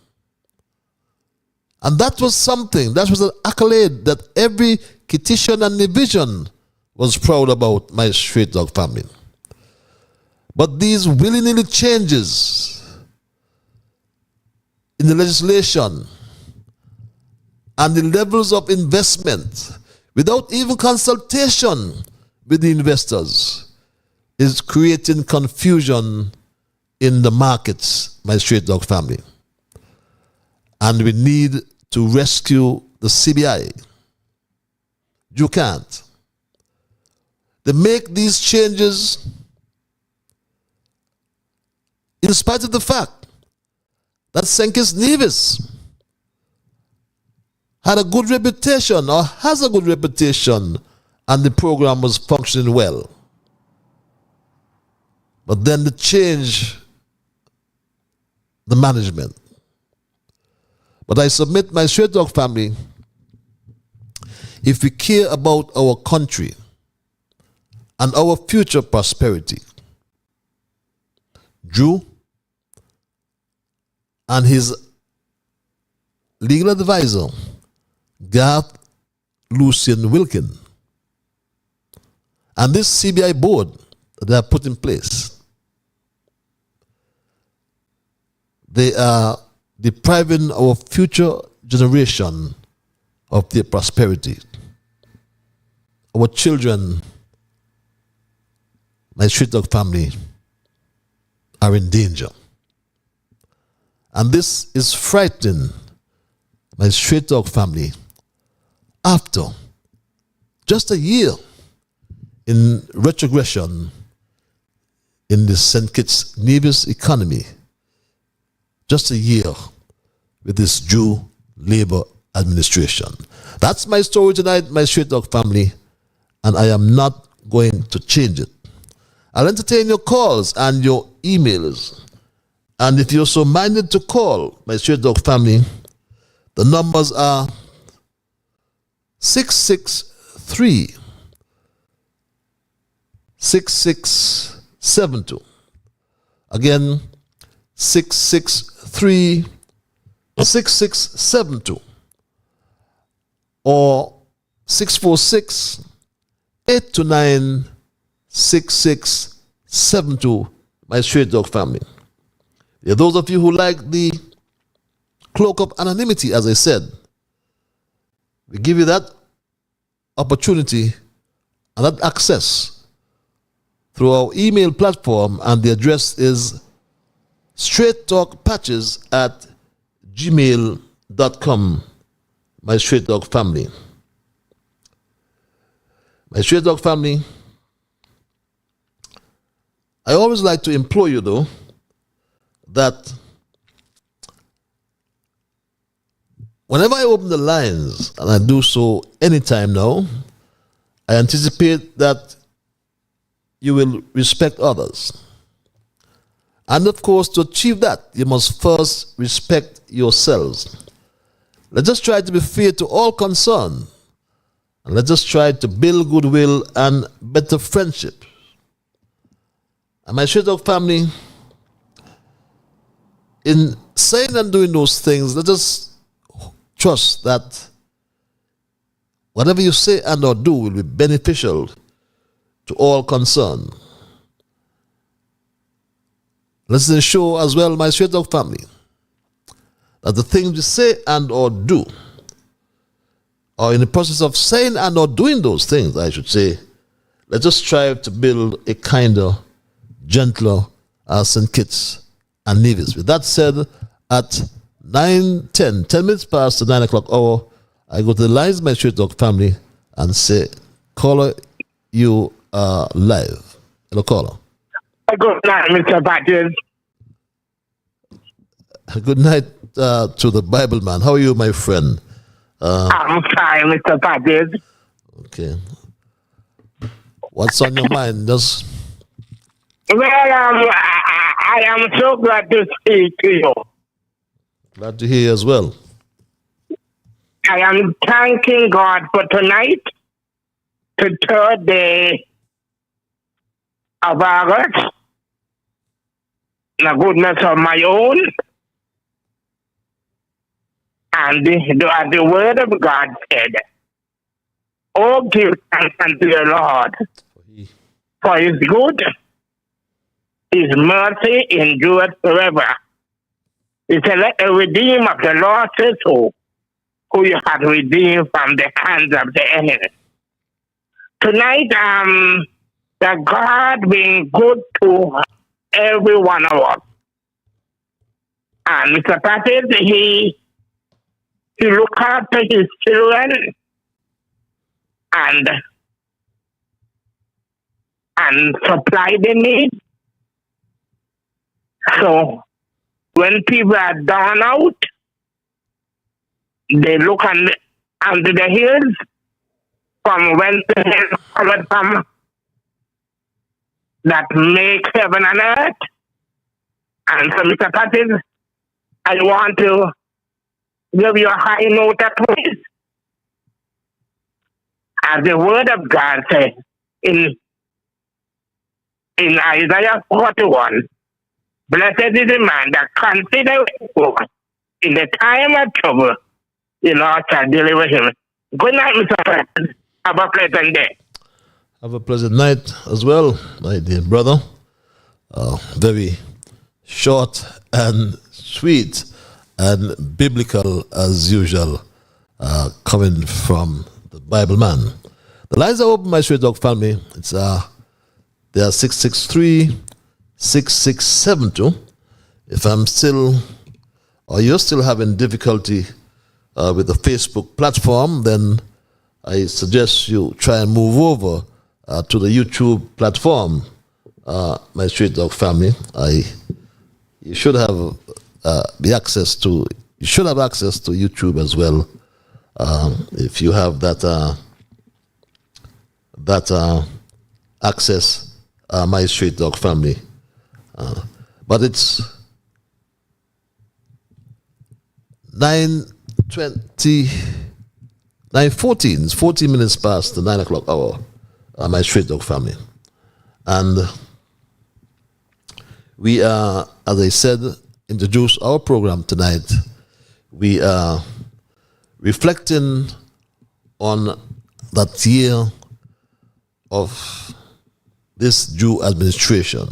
And that was something, that was an accolade that every Kittian and Division was proud about, my Straight Dog family. But these willy-nilly changes in the legislation and the levels of investment without even consultation with the investors is creating confusion in the markets, my Straight Dog family. And we need to rescue the CBI. You can't. They make these changes in spite of the fact that St. Kitts Nevis had a good reputation or has a good reputation and the program was functioning well. But then they change the management. But I submit, my Straight Dog family, if we care about our country and our future prosperity, Drew and his legal advisor, Garth Lucian Wilkin, and this CBI board that they have put in place, they are depriving our future generation of their prosperity. Our children, my Straight Dog family, are in danger. And this is frightening my Straight Dog family after just a year in retrogression in the St. Kitts Nevis economy. Just a year with this Jew Labour administration. That's my story tonight, my Straight Dog family, and I am not going to change it. I'll entertain your calls and your emails. And if you're so minded to call, my Straight Dog family, the numbers are 663-6672. Again, 663-6672 or 646-829-6672, my Straight Dog family. There are those of you who like the cloak of anonymity, as I said. We give you that opportunity and that access through our email platform, and the address is straighttalkpatches@gmail.com, my Straight Dog family. My Straight Dog family, I always like to implore you, though, that whenever I open the lines, and I do so anytime now, I anticipate that you will respect others. And of course, to achieve that, you must first respect yourselves. Let's just try to be fair to all concerned. And let's just try to build goodwill and better friendship. And my Straight Talk family, in saying and doing those things, let us trust that whatever you say and or do will be beneficial to all concerned. Let's ensure as well, my Straight Talk family, that the things we say and or do, or in the process of saying and or doing those things, I should say, let us strive to build a kinder, gentler St. Kitts and Nevis. With that said, at 10 minutes past the 9 o'clock hour, I go to the lines, my Straight Talk family, and say, caller, you are live. Hello, caller. Good night, Mr. Patches. Good night to the Bible man. How are you, my friend? I'm fine, Mr. Patches. Okay. What's on your mind? Just... Well, I am so glad to speak to you. Glad to hear you as well. I am thanking God for tonight, the third day of August, the goodness of my own, and the word of God said, "Oh, give thanks unto the Lord, for his good, his mercy endureth forever." He said, "Let the redeemed of the Lord say so, who you have redeemed from the hands of the enemy." Tonight, that God being good to every one of us. And Mr. Patrick, he look after his children and supply the need. So when people are down out, they look under the hills from whence the hills cometh from, that make heaven and earth. And so, Mr. Patrick, I want to give you a high note of praise. As the word of God says in Isaiah 41, "Blessed is the man that considereth God. In the time of trouble, the Lord shall deliver him." Good night, Mr. President. Have a pleasant day. Have a pleasant night as well, my dear brother. Very short and sweet and biblical as usual, coming from the Bible man. The lines are open, my Straight Talk family. It's they are 663-6672. If I'm still, or you're still having difficulty with the Facebook platform, then I suggest you try and move over to the YouTube platform, my Straight Talk family. You should have access to YouTube as well, if you have that access, my Straight Talk family. But it's 9:14. It's 14 minutes past the 9 o'clock hour, my Straight Talk family. And we are, as I said, introduce our program tonight. We are reflecting on that year of this Jew administration.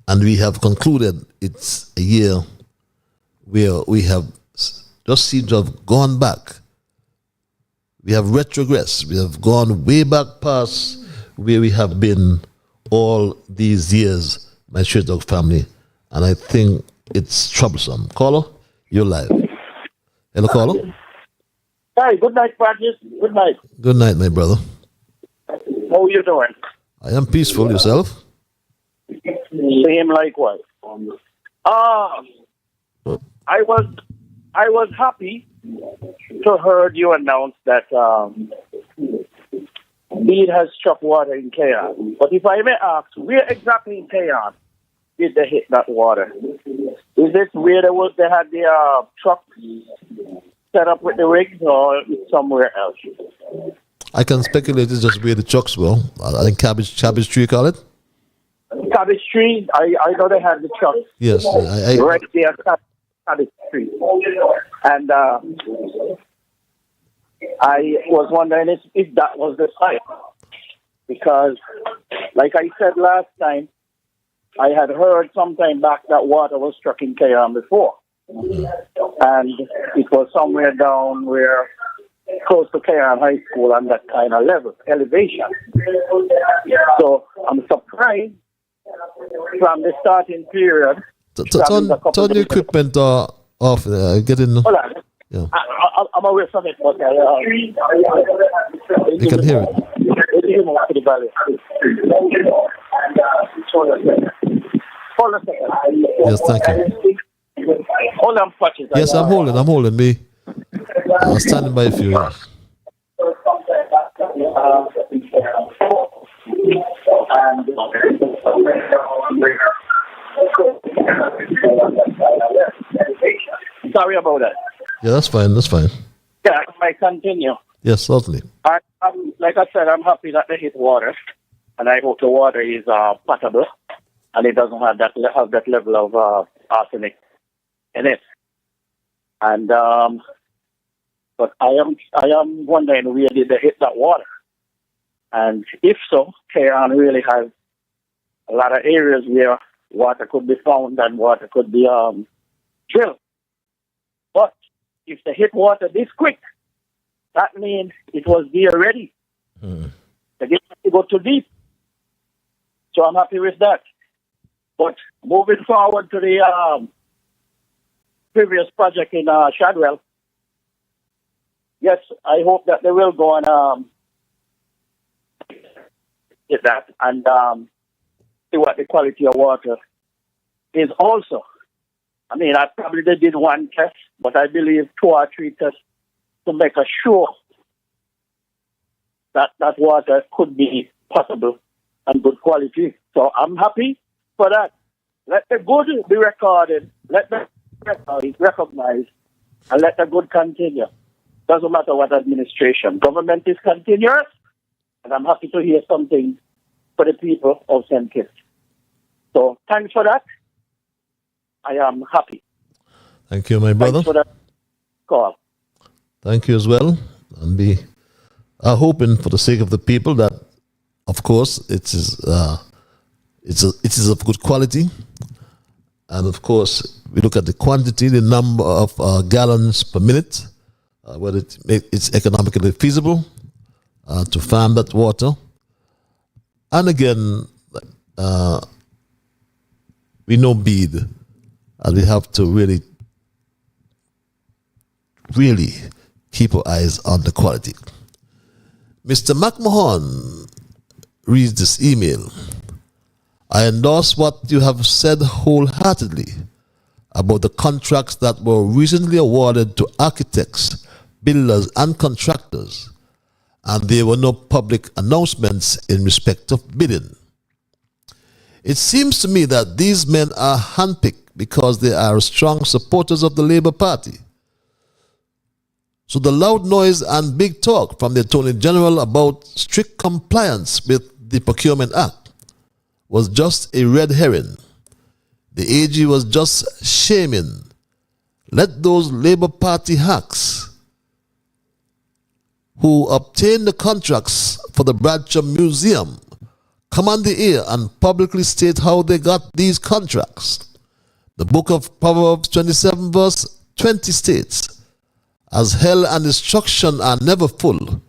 And we have concluded it's a year where we have just seemed to have gone back. We have retrogressed. We have gone way back past where we have been all these years, my Straight Talk family. And I think it's troublesome. Caller, you're live. Hello, caller. Hi, good night, Patches. Good night. Good night, my brother. How are you doing? I am peaceful. Yourself? Same likewise. I was happy to heard you announce that Bead has struck water in Kayan. But if I may ask, where exactly in Kayan did they hit that water? Is it where they had the truck set up with the rigs, or somewhere else? I can speculate it's just where the trucks were. I think Cabbage Tree, you call it? Cabbage Tree, I know they had the trucks. Yes. Right there, Cabbage Tree. And I was wondering if that was the site. Because, like I said last time, I had heard sometime back that water was struck in Kayan before. And it was somewhere down where, close to Kayan High School and that kind of elevation. So I'm surprised from the starting period. Turn the equipment off. Get in. Hold on. Yeah. I'm away from it, but you can hear it. Hold on a second. Yes, thank you. Hold on, Patches. Yes, I'm holding me. I'm standing by for you. Sorry about that. Yeah, that's fine. Yeah, I might continue. Yes, certainly. Like I said, I'm happy that they hit water, and I hope the water is potable, and it doesn't have that level of arsenic in it. And but I am wondering where did they hit that water, and if so, Kayan really has a lot of areas where water could be found and water could be drilled. But if they hit water this quick, that means it was there already. They didn't have to go too deep. So I'm happy with that. But moving forward to the previous project in Shadwell, yes, I hope that they will go and get that and see what the quality of water is also. I mean, I probably did one test, but I believe 2 or 3 tests to make sure that that water could be possible and good quality. So I'm happy for that. Let the good be recorded, let the record be recognized, and let the good continue. Doesn't matter what administration. Government is continuous, and I'm happy to hear something for the people of St. Kitts. So thanks for that. I am happy. Thank you, my brother. Thanks for that call. Thank you as well. And we are hoping for the sake of the people that, of course, it is of good quality. And of course, we look at the quantity, the number of gallons per minute, whether it's economically feasible to farm that water. And again, we know Bead, and we have to really keep our eyes on the quality. Mr. McMahon reads this email. I endorse what you have said wholeheartedly about the contracts that were recently awarded to architects, builders, and contractors, and there were no public announcements in respect of bidding. It seems to me that these men are handpicked because they are strong supporters of the Labour Party. So the loud noise and big talk from the Attorney General about strict compliance with the Procurement Act was just a red herring. The AG was just shaming. Let those Labour Party hacks who obtained the contracts for the Bradshaw Museum come on the air and publicly state how they got these contracts. The book of Proverbs 27 verse 20 states, as hell and destruction are never full,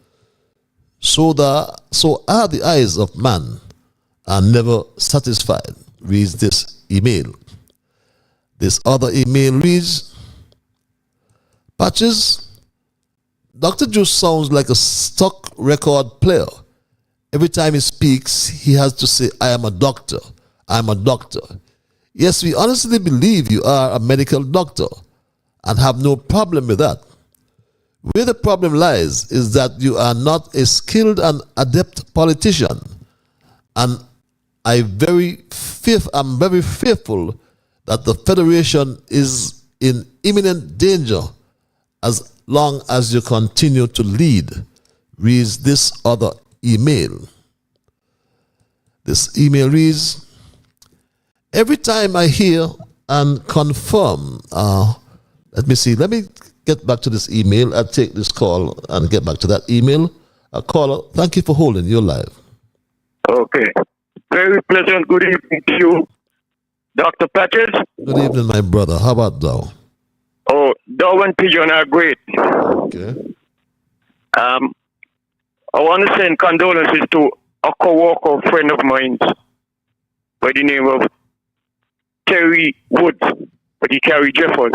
so are the eyes of man are never satisfied, reads this email. This other email reads, Patches, Dr. Juice sounds like a stock record player. Every time he speaks, he has to say, I am a doctor. I'm a doctor. Yes, we honestly believe you are a medical doctor and have no problem with that. Where the problem lies is that you are not a skilled and adept politician, and I'm very fearful that the Federation is in imminent danger as long as you continue to lead, reads this other email. This email reads, every time I hear and confirm, let me get back to this email. I'll take this call and get back to that email. Caller, thank you for holding. You're live. Okay. Very pleasant good evening to you, Dr. Patches. Good evening, my brother. How about thou? Oh, thou and Pigeon are great. Okay. I want to send condolences to a co-worker, friend of mine, by the name of Terry Woods, but he carry Jeffers.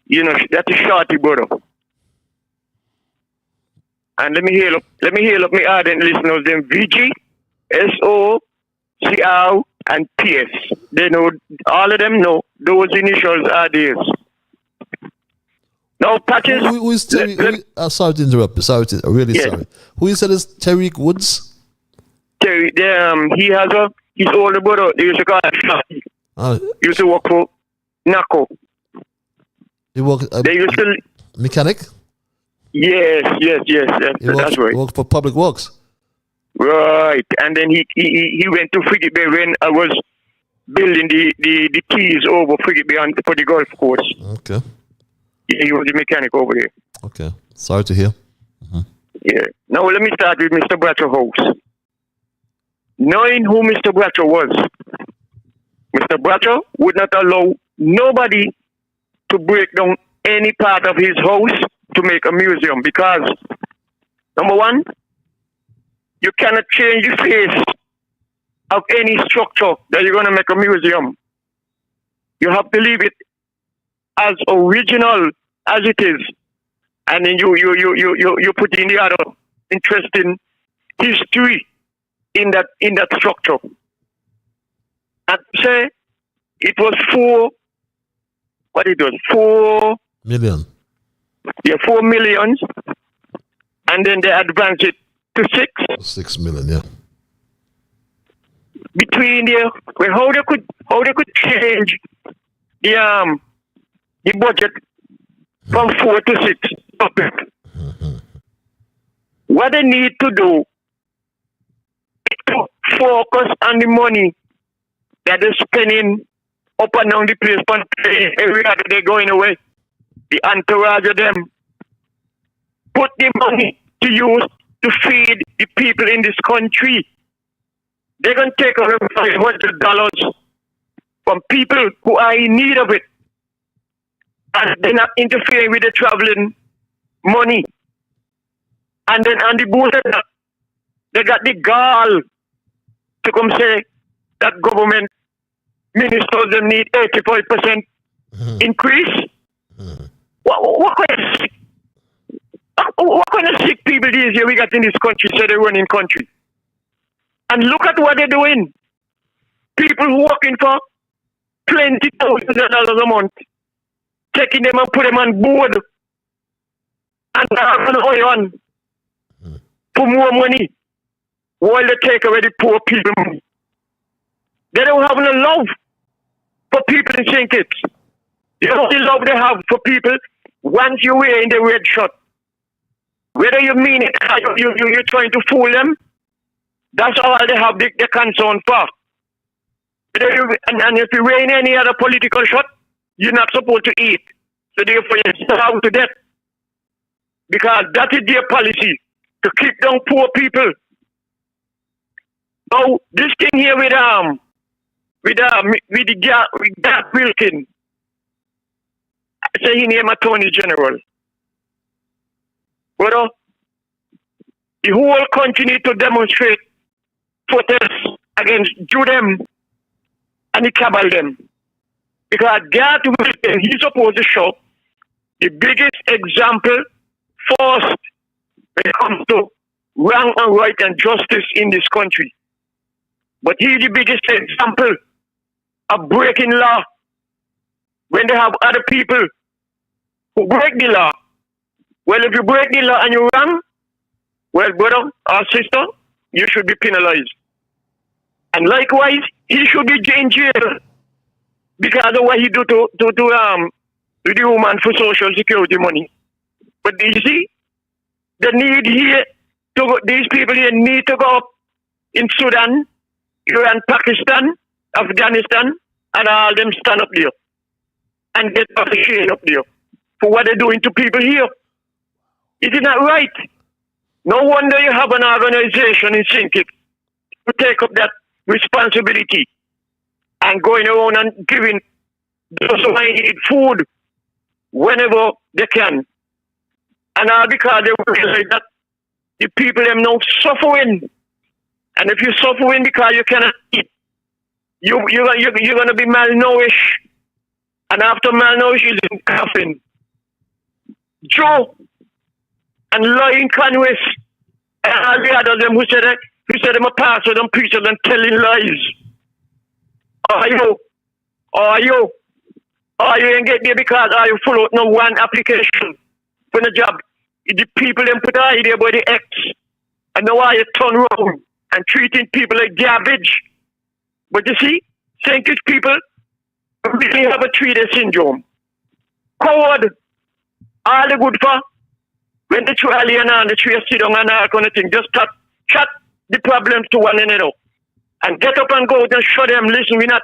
You know, that's a shorty brother. And let me heal up my ardent listeners, them VG, SO, CR, and PS. They know, all of them know those initials are theirs. Now, Patches. Who is Terry? Sorry to interrupt you. Sorry. Who you said is Tariq Woods? Terry, he has his older brother. They used to call him Shotty. He used to work for NACO. He worked. They used to mechanic. Yes. That's right. He worked for Public Works. Right, and then he went to Frigate Bay when I was building the keys over Frigate Bay for the golf course. Okay. Yeah, he was a mechanic over there. Okay. Sorry to hear. Mm-hmm. Yeah. Now let me start with Mr. Bradshaw House. Knowing who Mr. Bradshaw was, Mr. Bradshaw would not allow nobody to break down any part of his house to make a museum because, number one, you cannot change the face of any structure that you're going to make a museum. You have to leave it as original as it is, and then you put in the other interesting history in that structure. And say it was 4 million. Yeah, 4 million, and then they advanced it to 6. 6 million, yeah. Between there, well, how they could change the budget from 4 to 6. Okay. Mm-hmm. What they need to do is to focus on the money that they're spending up and down the place, but every other they're going away. The entourage of them put the money to use to feed the people in this country. They're going to take around $500 from people who are in need of it. And they're not interfering with the traveling money. And then on the board, they got the gall to come say that government ministers them need 85% increase. What kind of sick people these here we got in this country say they run in country? And look at what they're doing. People who working for $20,000 a month, taking them and put them on board and having on for more money while they take away the poor people money. They don't have no love for people in St. Kitts. The only love they have for people once you're wearing the red shirt. Whether you mean it or you're trying to fool them, that's all they have the concern for. And if you wear any other political shirt, you're not supposed to eat. So therefore you starve to death. Because that is their policy, to keep down poor people. Now, this thing here with Gap Wilkin, say he named Attorney General. But the whole country need to demonstrate protest against Judem and the cabal them. Because Gap Wilkin, he's supposed to show the biggest example first when it comes to wrong and right and justice in this country. But he's the biggest example of breaking law when they have other people who break the law. Well, if you break the law and you're wrong, well, brother or sister, you should be penalized. And likewise, he should be in jail because of what he do to the woman for social security money. But you see, the need here to go, these people here need to go up in Sudan, Iran, Pakistan, Afghanistan, and all them stand up there and get off the chain up there for what they're doing to people here. It is not right. No wonder you have an organization in Sinkik to take up that responsibility and going around and giving those who need food whenever they can. And all because they realize that the people them now suffering. And if you're suffering because you cannot eat, you're going to be malnourished. And after malnourished, you're in coffin. Joe and Lloyd Conway and all the others them who said them a pastor and preacher and telling lies. Are you ain't get there because you full out no one application for the job. The people them put an idea about the X and now you turn around and treating people like garbage. But you see, St. Kitts people really have a 3-day syndrome. Coward, all the good for when the two alien and the three sit down and all kind of thing, just chat the problems to one another. And get up and go out and show them, listen, we're not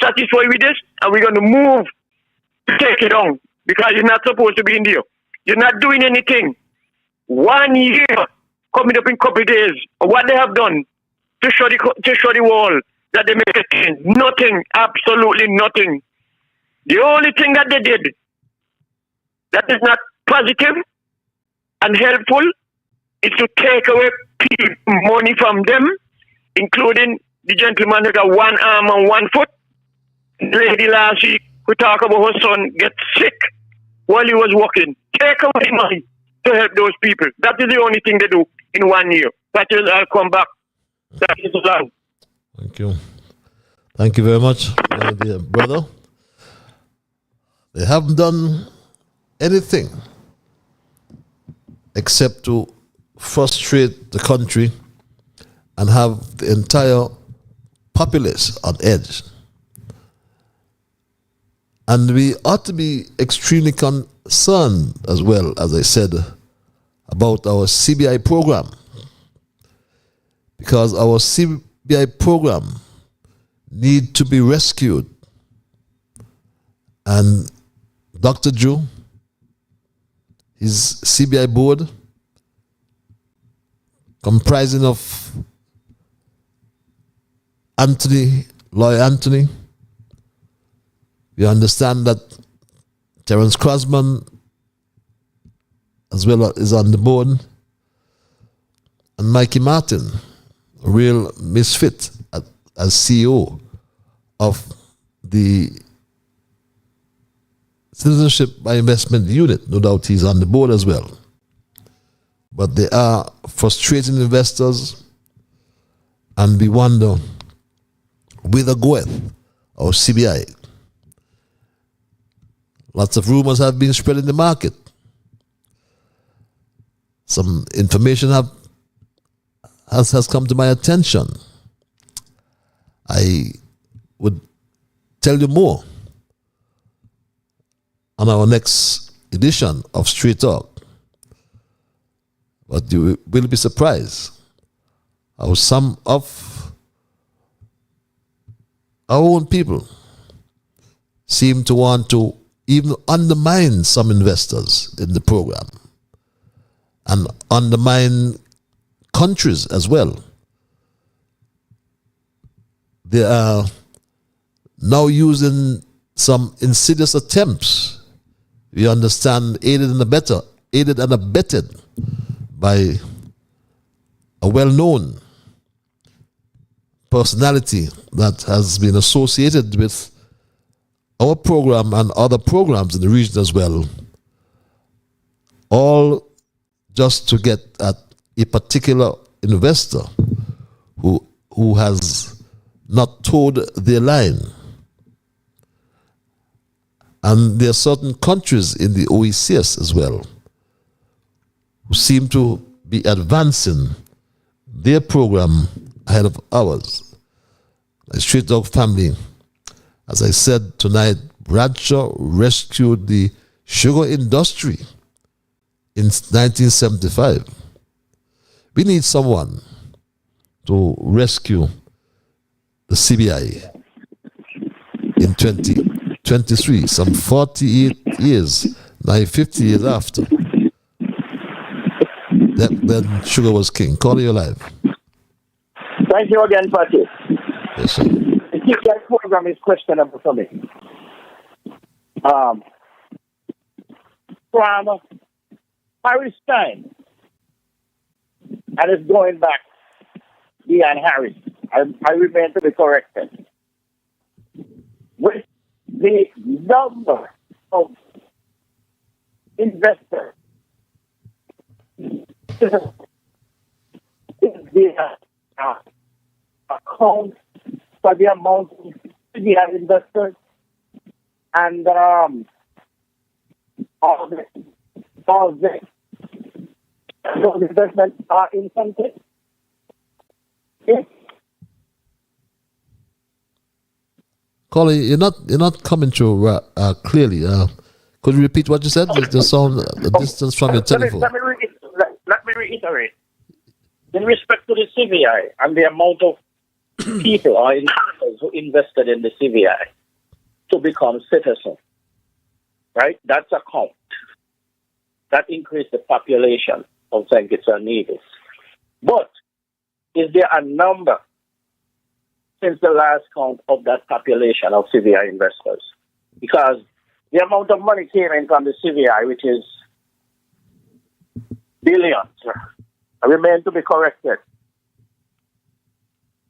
satisfied with this and we're going to move to take it on because you're not supposed to be in there. You're not doing anything. 1 year coming up in a couple of days, what they have done to show the world that they make a change. Nothing, absolutely nothing. The only thing that they did that is not positive and helpful is to take away money from them, including the gentleman who got one arm and one foot. The lady last week who talked about her son get sick while he was working. Take away money to help those people. That is the only thing they do in 1 year. That is, I'll come back. That is all. Thank you. Thank you very much, my dear brother. They haven't done anything except to frustrate the country and have the entire populace on edge. And we ought to be extremely concerned as well, as I said, about our CBI program. Because our CBI program need to be rescued. And Dr. Drew, his CBI board, comprising of Lawyer Anthony, we understand that Terence Crosman as well is on the board, and Mikey Martin, a real misfit as CEO of the Citizenship by Investment Unit. No doubt he's on the board as well. But they are frustrating investors, and we wonder whither goeth our CBI. Lots of rumors have been spread in the market. Some information has come to my attention. I would tell you more on our next edition of Street Talk. But you will be surprised how some of our own people seem to want to even undermine some investors in the program and undermine countries as well. They are now using some insidious attempts, we understand, aided and abetted by a well-known personality that has been associated with our program and other programs in the region as well, all just to get at a particular investor who has not towed their line. And there are certain countries in the OECS as well who seem to be advancing their program ahead of ours. The Street Dog family, as I said tonight, Bradshaw rescued the sugar industry in 1975. We need someone to rescue the CBI in 2023, some 48 years, 50 years after. Then sugar was king. Call you live. Thank you again, Patrick. Yes, sir. The CBI program is questionable for me. From Harris time, and it's going back beyond Harris. I remain to be corrected. With the number of investors in the account for the amount of investors and all this. Those investments are incentive. Colin, you're not coming through clearly. Could you repeat what you said? The sound, the distance from your telephone. Let me reiterate. In respect to the CVI and the amount of people or investors who invested in the CVI to become citizens, right? That's a count. That increased the population of St. Kitts and Nevis. But is there a number since the last count of that population of CVI investors? Because the amount of money came in from the CVI, which is billions, remain to be corrected.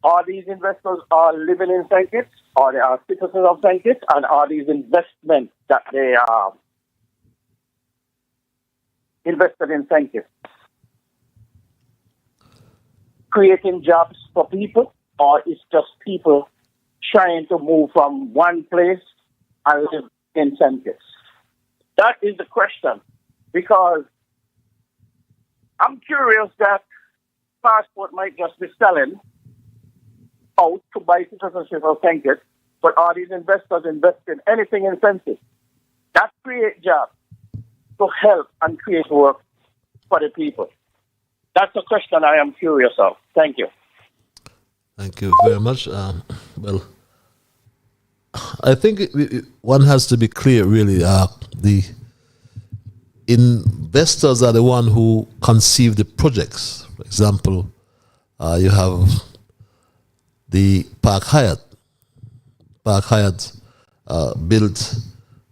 Are these investors are living in St. Kitts, or they are citizens of St. Kitts, and are these investments that they are invested in St. Kitts creating jobs for people, or is just people trying to move from one place and live in St. Kitts? That is the question, because I'm curious that passport might just be selling out to buy citizenship of St. Kitts, but are these investors investing anything in St. Kitts? That create jobs to help and create work for the people. That's a question I am curious of. Thank you. Thank you very much. Well, I think one has to be clear, really. The investors are the one who conceive the projects. For example, you have the Park Hyatt. Park Hyatt built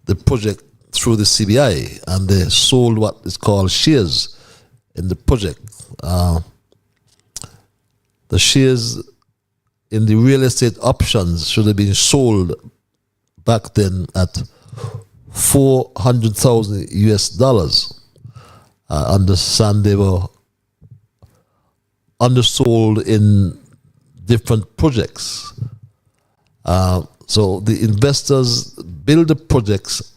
the project through the CBI, and they sold what is called shares in the project. The shares in the real estate options should have been sold back then at $400,000 US. I understand they were undersold in different projects. So the investors build the projects,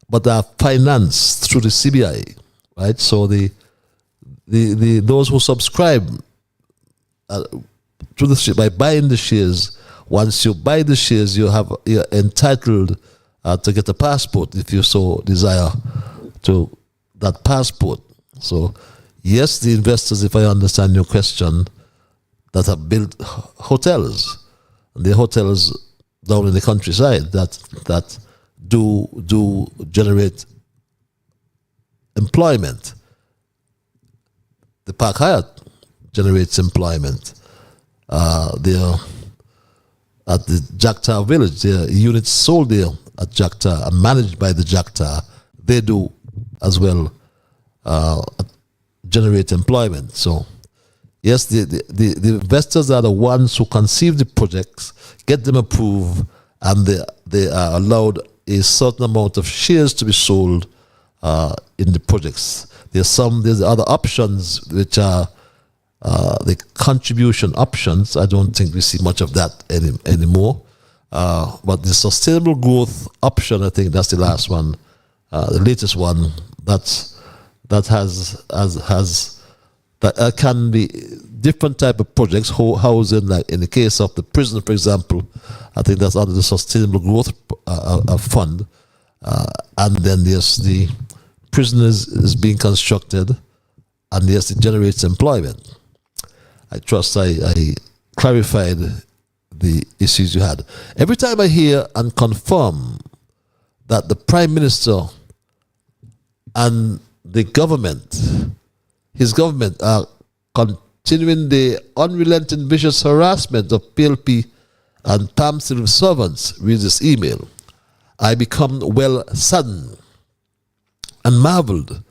but they are financed through the CBI, right? So the those who subscribe to the by buying the shares. Once you buy the shares, you're entitled to get a passport if you so desire to that passport. So yes, the investors, if I understand your question, that have built hotels, the hotels down in the countryside that do generate employment. The Park Hyatt generates employment. They're at the Jacta village. Their units sold there at Jacta and managed by the Jacta. They do as well generate employment. So yes, the investors are the ones who conceive the projects, get them approved, and they are allowed a certain amount of shares to be sold in the projects. There's other options which are the contribution options. I don't think we see much of that anymore. But the sustainable growth option, I think that's the last one, the latest one. That can be different type of projects, housing, like in the case of the prison, for example. I think that's under the sustainable growth fund. And then there's the prison is being constructed, and yes, it generates employment. I trust I clarified the issues you had. Every time I hear and confirm that the Prime Minister and the government, his government, are continuing the unrelenting vicious harassment of PLP and PAM civil servants, read this email, I become well saddened and marveled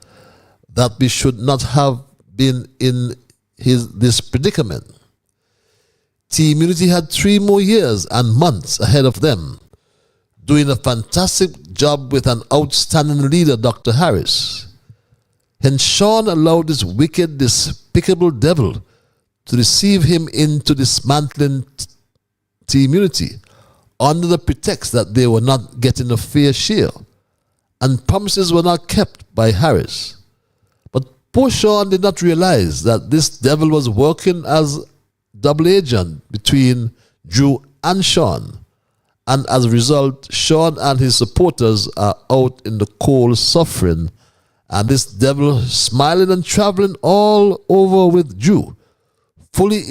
that we should not have been in this predicament. T-Immunity had 3 more years and months ahead of them, doing a fantastic job with an outstanding leader, Dr. Harris. And Sean allowed this wicked, despicable devil to deceive him into dismantling T-Immunity under the pretext that they were not getting a fair share, and promises were not kept by Harris. But poor Sean did not realize that this devil was working as double agent between Drew and Sean, and as a result, Sean and his supporters are out in the cold suffering, and this devil smiling and traveling all over with Drew, fully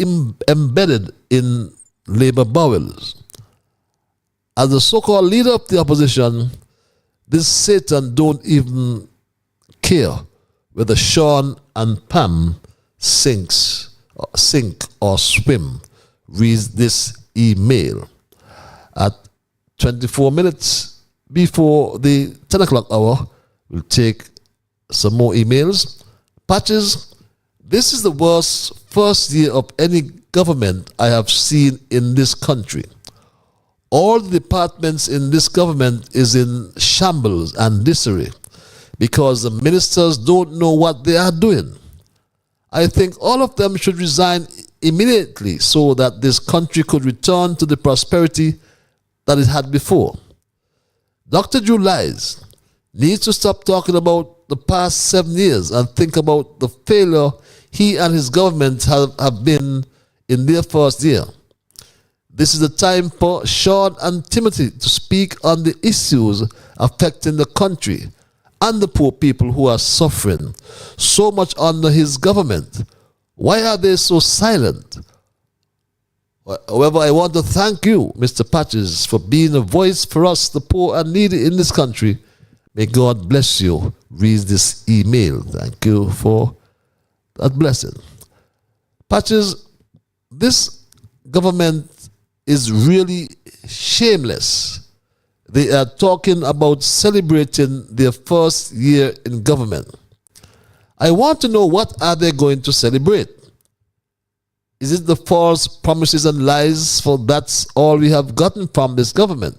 embedded in labor bowels. As the so-called leader of the opposition, this Satan don't even care whether Sean and Pam sink or swim. Read this email. At 24 minutes before the 10 o'clock hour, we'll take some more emails. Patches, this is the worst first year of any government I have seen in this country. All the departments in this government is in shambles and disarray because the ministers don't know what they are doing. I think all of them should resign immediately so that this country could return to the prosperity that it had before. Dr. Drew Lies needs to stop talking about the past 7 years and think about the failure he and his government have been in their first year. This is the time for Sean and Timothy to speak on the issues affecting the country and the poor people who are suffering so much under his government. Why are they so silent? However, I want to thank you, Mr. Patches, for being a voice for us, the poor and needy in this country. May God bless you. Read this email. Thank you for that blessing. Patches, this government is really shameless. They are talking about celebrating their first year in government. I want to know, what are they going to celebrate? Is it the false promises and lies, for that's all we have gotten from this government?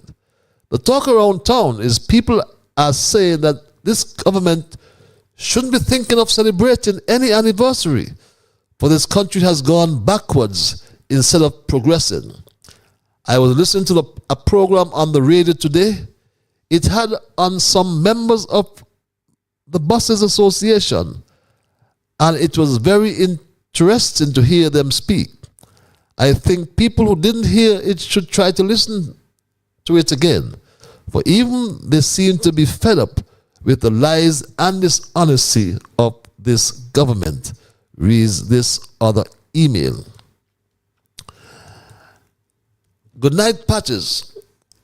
The talk around town is people are saying that this government shouldn't be thinking of celebrating any anniversary, for this country has gone backwards instead of progressing. I was listening to a program on the radio today. It had on some members of the Buses Association, and it was very interesting to hear them speak. I think people who didn't hear it should try to listen to it again, for even they seem to be fed up with the lies and dishonesty of this government. Reads this other email. Good night, Patches.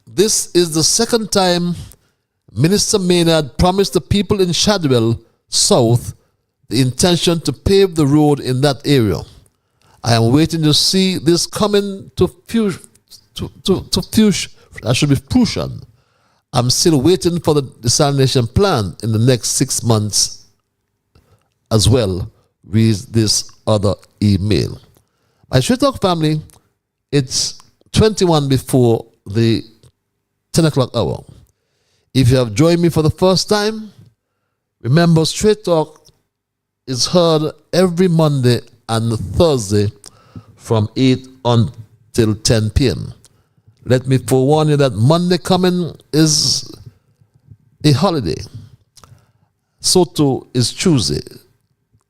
This is the second time Minister Maynard promised the people in Shadwell South the intention to pave the road in that area. I am waiting to see this coming to fruition. I'm still waiting for the desalination plant in the next 6 months as well. Read this other email. My Straight Talk family, it's 21 before the 10 o'clock hour. If you have joined me for the first time, remember Straight Talk is heard every Monday and Thursday from 8 until 10 p.m. Let me forewarn you that Monday coming is a holiday. So too is Tuesday.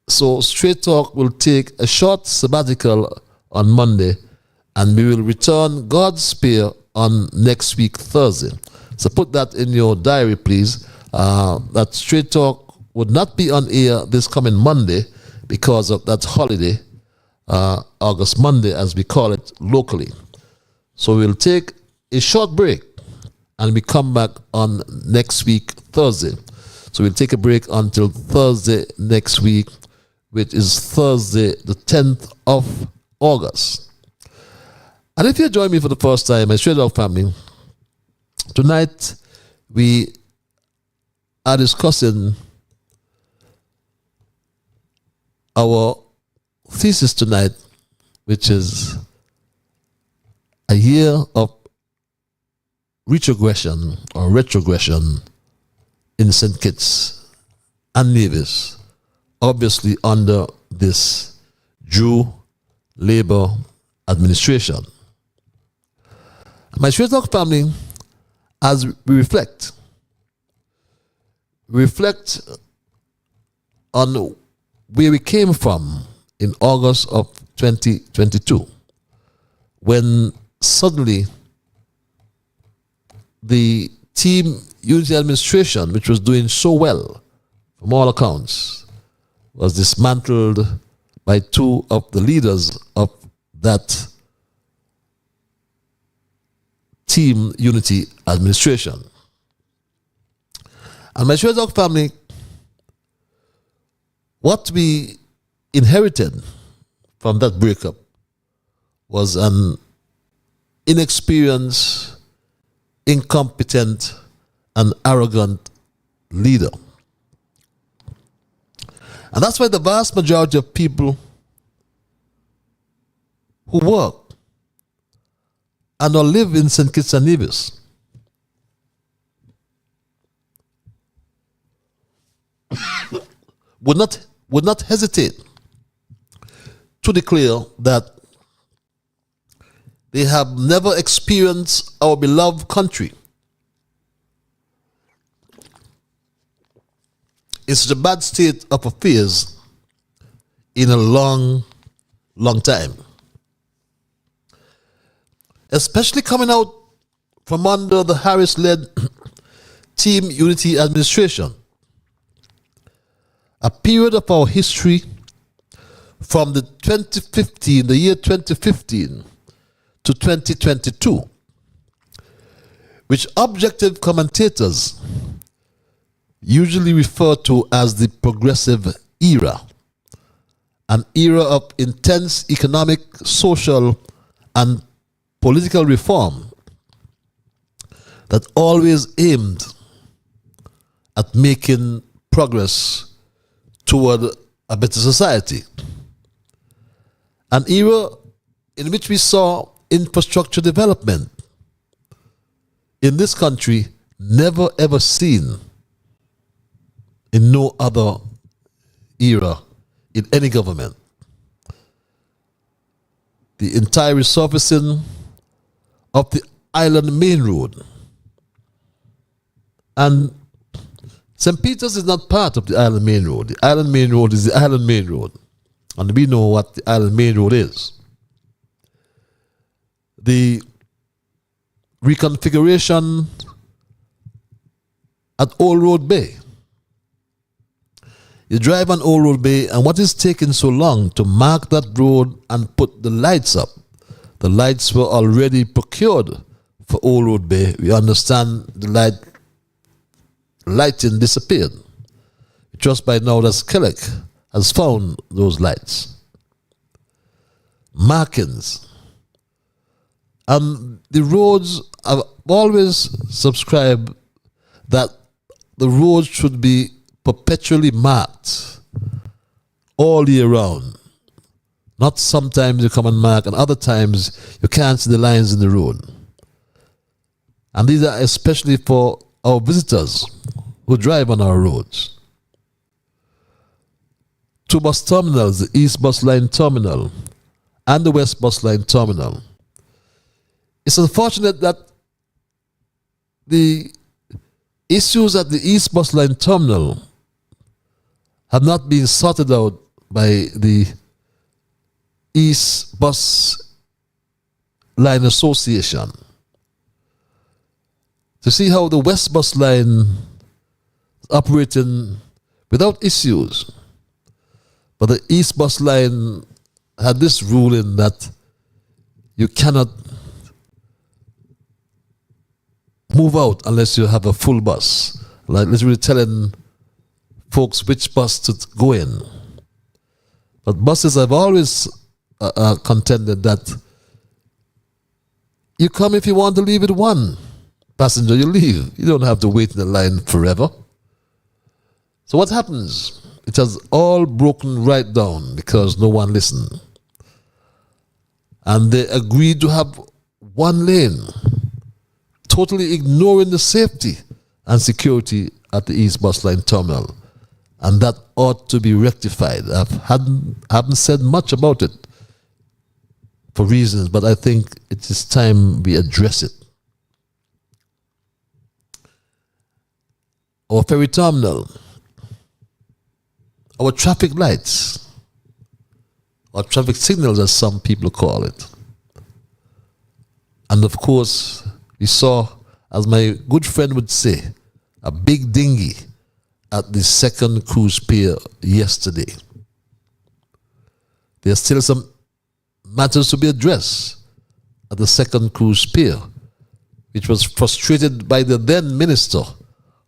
So Straight Talk will take a short sabbatical on Monday, and we will return God's Spear on next week, Thursday. So put that in your diary, please. That Straight Talk would not be on air this coming Monday because of that holiday, August Monday, as we call it locally. So we'll take a short break, and we come back on next week, Thursday. So we'll take a break until Thursday next week, which is Thursday, the 10th of August. And if you join me for the first time, my Straight Talk family, tonight we are discussing our thesis tonight, which is a year of retrogression or retrogression in St. Kitts and Nevis, obviously under this Jew Labour administration. My Straight Talk family, as we reflect on where we came from in August of 2022, when suddenly the Team Unity administration, which was doing so well from all accounts, was dismantled by two of the leaders of that Team Unity administration. And my Straight Talk family, what we inherited from that breakup was an inexperienced, incompetent, and arrogant leader. And that's why the vast majority of people who work and or live in St. Kitts and Nevis would not hesitate to declare that they have never experienced our beloved country in such a bad state of affairs in a long, long time. Especially coming out from under the Harris-led Team Unity administration, a period of our history from the year 2015 to 2022, which objective commentators usually refer to as the progressive era, an era of intense economic, social, and political reform that always aimed at making progress toward a better society. An era in which we saw infrastructure development in this country never ever seen in no other era in any government. The entire resurfacing of the Island Main Road. And St. Peter's is not part of the Island Main Road. The Island Main Road is the Island Main Road. And we know what the Island Main Road is. The reconfiguration at Old Road Bay. You drive on Old Road Bay, and what is taking so long to mark that road and put the lights up? The lights were already procured for Old Road Bay. We understand the lighting disappeared. Just by now that Kellogg has found those lights. Markings. And the roads, I've always subscribed that the roads should be perpetually marked all year round. Not sometimes you come and mark, and other times you can't see the lines in the road. And these are especially for our visitors who drive on our roads. two bus terminals, the East Bus Line Terminal and the West Bus Line Terminal. It's unfortunate that the issues at the East Bus Line Terminal have not been sorted out by the East Bus Line Association. To see how the West Bus Line is operating without issues. But the East Bus Line had this ruling that you cannot move out unless you have a full bus. Like literally telling folks which bus to go in. But buses have always contended that you come if you want to leave with one passenger, you leave. You don't have to wait in the line forever. So what happens? It has all broken right down because no one listened. And they agreed to have one lane, totally ignoring the safety and security at the East Bus Line Terminal. And that ought to be rectified. I haven't said much about it for reasons, but I think it is time we address it. Our ferry terminal, our traffic lights, or traffic signals as some people call it. And of course, we saw, as my good friend would say, a big dinghy at the second cruise pier yesterday. There's still some matters to be addressed at the second cruise pier, which was frustrated by the then Minister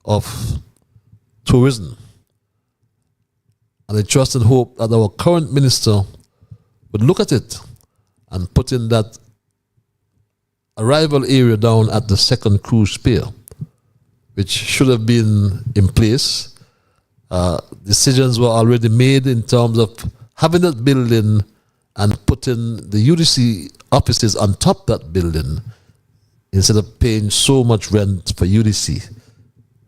of Tourism. And I trust and hope that our current minister would look at it and put in that arrival area down at the second cruise pier, which should have been in place. Decisions were already made in terms of having that building and putting the UDC offices on top of that building instead of paying so much rent for UDC.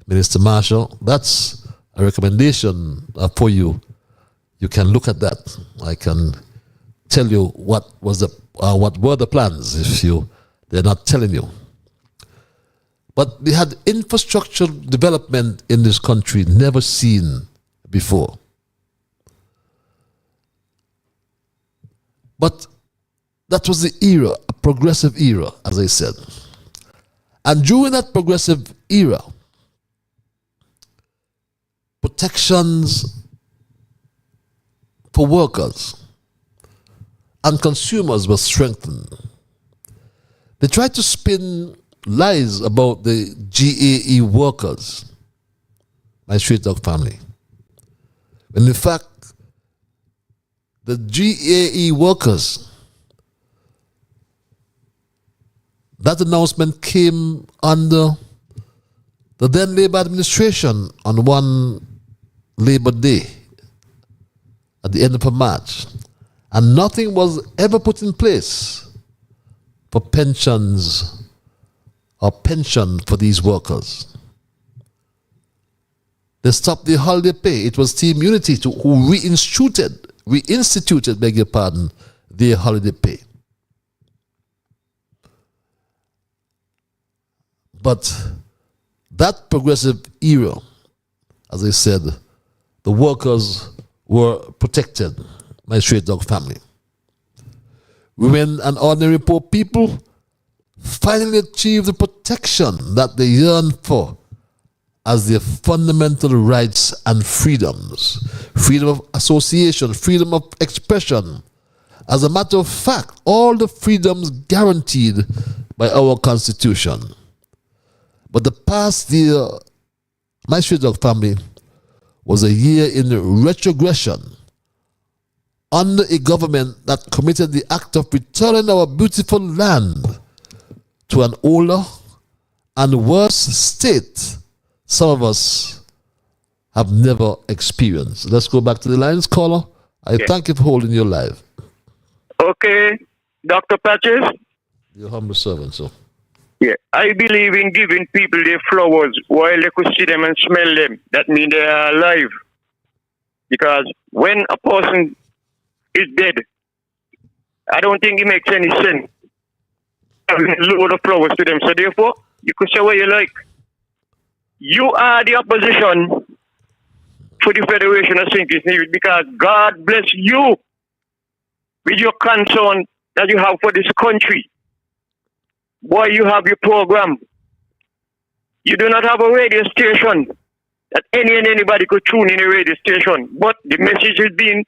Minister Marshall, that's a recommendation for you. You can look at that. I can tell you what were the plans if they're not telling you. But they had infrastructure development in this country never seen before. But that was the era, a progressive era, as I said. And during that progressive era, protections for workers and consumers were strengthened. They tried to spin lies about the GAE workers, my Street Dog family. When in fact, the GAE workers, that announcement came under the then Labour administration on one Labor Day at the end of March. And nothing was ever put in place for pensions or pension for these workers. They stopped the holiday pay. It was Team Unity who reinstituted, beg your pardon, their holiday pay. But that progressive era, as I said, the workers were protected, my Straight Dog family. Women and ordinary poor people finally achieved the protection that they yearned for as their fundamental rights and freedoms. Freedom of association, freedom of expression. As a matter of fact, all the freedoms guaranteed by our Constitution. But the past year, my Straight Dog family, was a year in retrogression under a government that committed the act of returning our beautiful land to an older and worse state some of us have never experienced. Let's go back to the lines, caller. I thank you for holding your live. Okay, Dr. Patches? Your humble servant, sir. Yeah, I believe in giving people their flowers while they could see them and smell them. That means they are alive. Because when a person is dead, I don't think it makes any sense having a load of flowers to them. So therefore, you could say what you like. You are the opposition for the Federation of St. Kitts Nevis because God bless you with your concern that you have for this country. Boy, you have your program. You do not have a radio station that any and anybody could tune in a radio station, but the message is being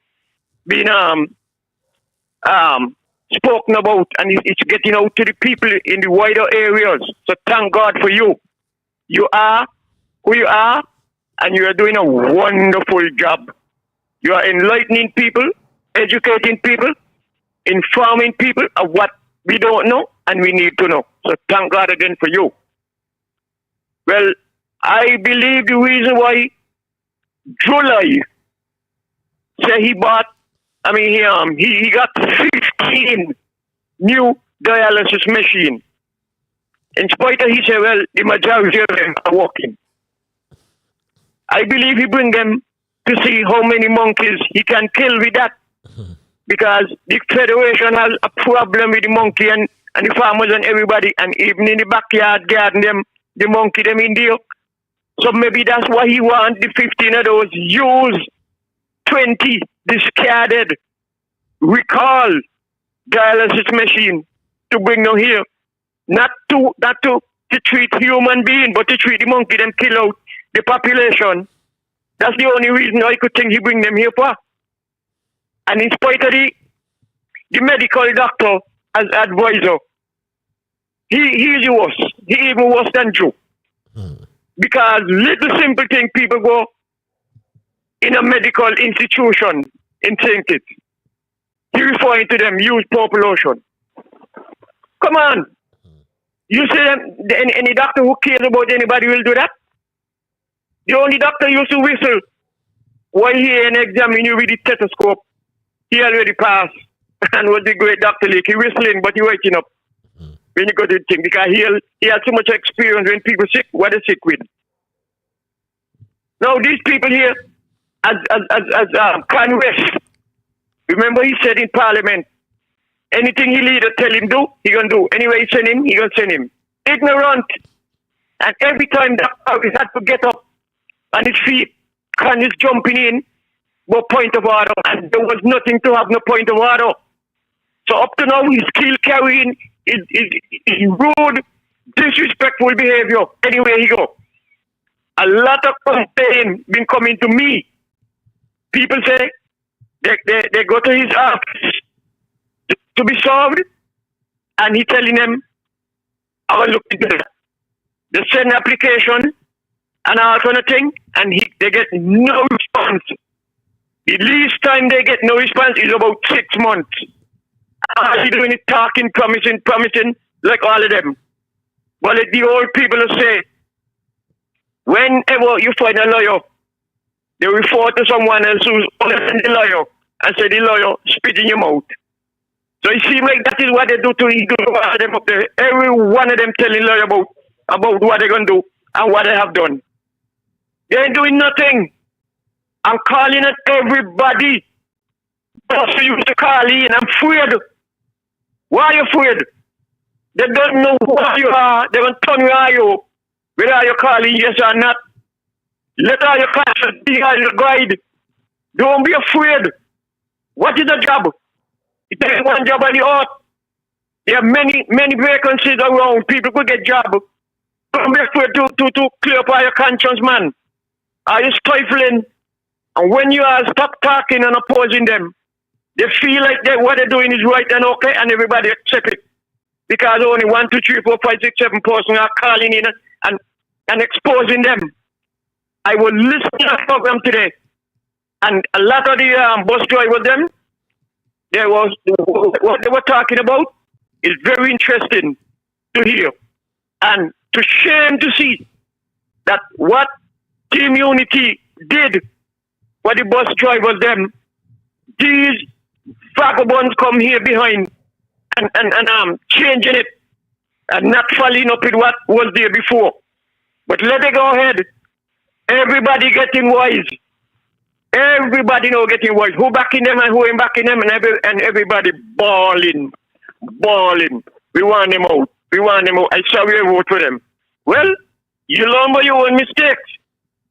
spoken about, and it's getting out to the people in the wider areas. So thank God for you. You are who you are, and you are doing a wonderful job. You are enlightening people, educating people, informing people of what we don't know and we need to know. So thank God again for you. Well, I believe the reason why July said he got 15 new dialysis machines. In spite of he said, well, the majority of them are working. I believe he bring them to see how many monkeys he can kill with that. Because the Federation has a problem with the monkey and the farmers and everybody, and even in the backyard garden, the monkey them in there. So maybe that's why he wants the 15 of those used, 20 discarded, recall dialysis machine to bring them here. Not to treat human being, but to treat the monkey, them kill out the population. That's the only reason I could think he bring them here for. And in spite of the medical doctor as advisor, he is worse. He even worse than Joe. Because little simple thing people go in a medical institution in St. Kitts. He referring to them use purple ocean. Come on. You say any doctor who cares about anybody will do that? The only doctor used to whistle while he and examine you with the stethoscope. He already passed and was the great Dr. Lake. He whistling, but he waking up when you go to the thing because he has so much experience when people sick, what they're sick with. Now these people here, as Kanye West, remember he said in Parliament, anything he leader tell him do, he gonna do. Anyway he send him, he gonna send him. Ignorant. And every time that he had to get up on his feet, Kanye's jumping in, but point of order, and there was nothing to have no point of order. So up to now, he's still carrying his rude, disrespectful behavior anywhere he go. A lot of complaints been coming to me. People say they go to his office to be solved, and he telling them, I will look into that. They send application and all kind of thing, and they get no response. The least time they get no response is about 6 months. All he doing is talking, promising, like all of them. But like the old people say, whenever you find a lawyer, they refer to someone else who's older than the lawyer and say the lawyer spit in your mouth. So it seems like that is what they do to all of them up there. Every one of them telling lawyer about what they're going to do and what they have done. They ain't doing nothing. I'm calling at everybody. Also used to call in. I'm afraid. Why are you afraid? They don't know who you are. They will turn you on you. Whether you're calling yes or not. Let all your conscience be as your guide. Don't be afraid. What is the job? It takes one job on the earth. There are many vacancies around. People could get job. Don't be afraid to clear up all your conscience, man. Are you stifling? And when you are stop talking and opposing them, they feel like what they're doing is right and okay, and everybody accept it. Because only 1, 2, 3, 4, 5, 6, 7 persons are calling in and exposing them. I was listening to the program today, and a lot of the bus drivers, what they were talking about is very interesting to hear. And to shame to see that what Team Unity did for the bus drivers, these vagabonds come here behind and changing it and not following up with what was there before. But let it go ahead. Everybody getting wise. Everybody now getting worse. Who backing them and who ain't backing them, and everybody bawling. We want them out. I saw we vote for them. Well, you learn by your own mistakes.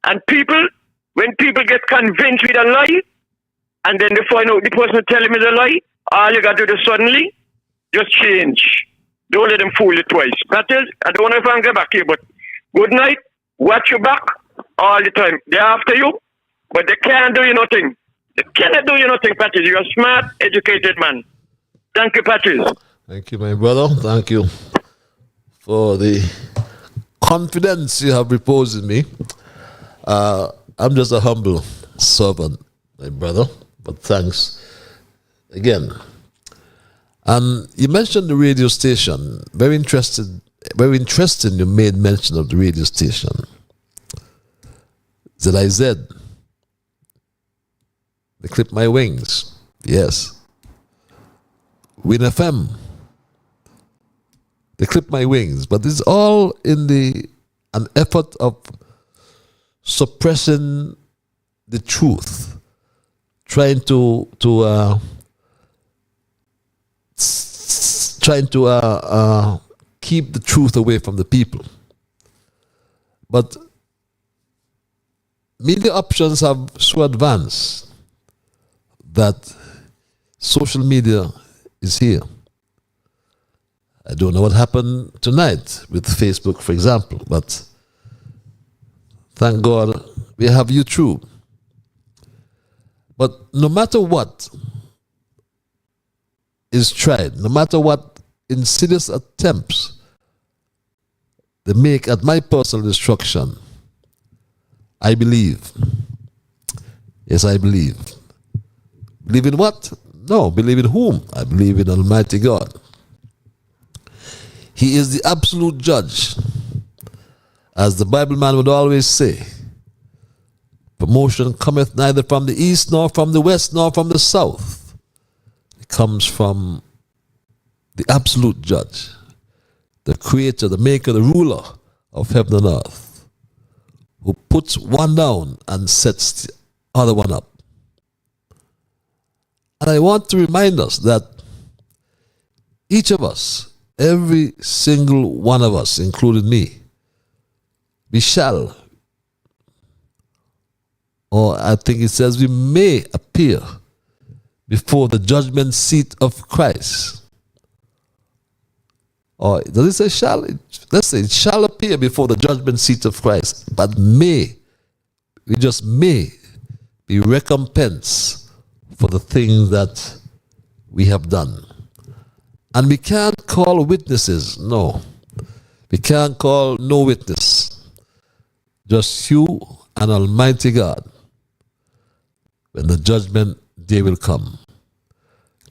And people, when people get convinced with a lie, and then they find out the person telling me the lie, all you got to do suddenly, just change. Don't let them fool you twice. That is, I don't know if I can get back here, but good night. Watch your back all the time. They're after you, but they can't do you nothing. They cannot do you nothing, Patrice. You're a smart, educated man. Thank you, Patrice. Thank you, my brother. Thank you for the confidence you have reposed in me. I'm just a humble servant, my brother, but thanks again. You mentioned the radio station. Very interesting. You made mention of the radio station. ZIZ. They clip my wings. Yes. Win FM. They clip my wings. But it's all in an effort of suppressing the truth. Trying to keep the truth away from the people. But media options have so advanced that social media is here. I don't know what happened tonight with Facebook, for example, but thank God we have YouTube. But no matter what is tried, no matter what insidious attempts they make at my personal destruction, I believe. Yes, I believe. Believe in what? No, believe in whom? I believe in Almighty God. He is the absolute judge. As the Bible man would always say, promotion cometh neither from the east, nor from the west, nor from the south. It comes from the absolute judge, the creator, the maker, the ruler of heaven and earth, who puts one down and sets the other one up. And I want to remind us that each of us, every single one of us, including me, we shall, or I think it says we may appear before the judgment seat of Christ. Or does it say shall? Let's say it shall appear before the judgment seat of Christ. But may, we just may be recompensed for the things that we have done. And we can't call witnesses, no. We can't call no witness. Just you and Almighty God when the judgment day will come.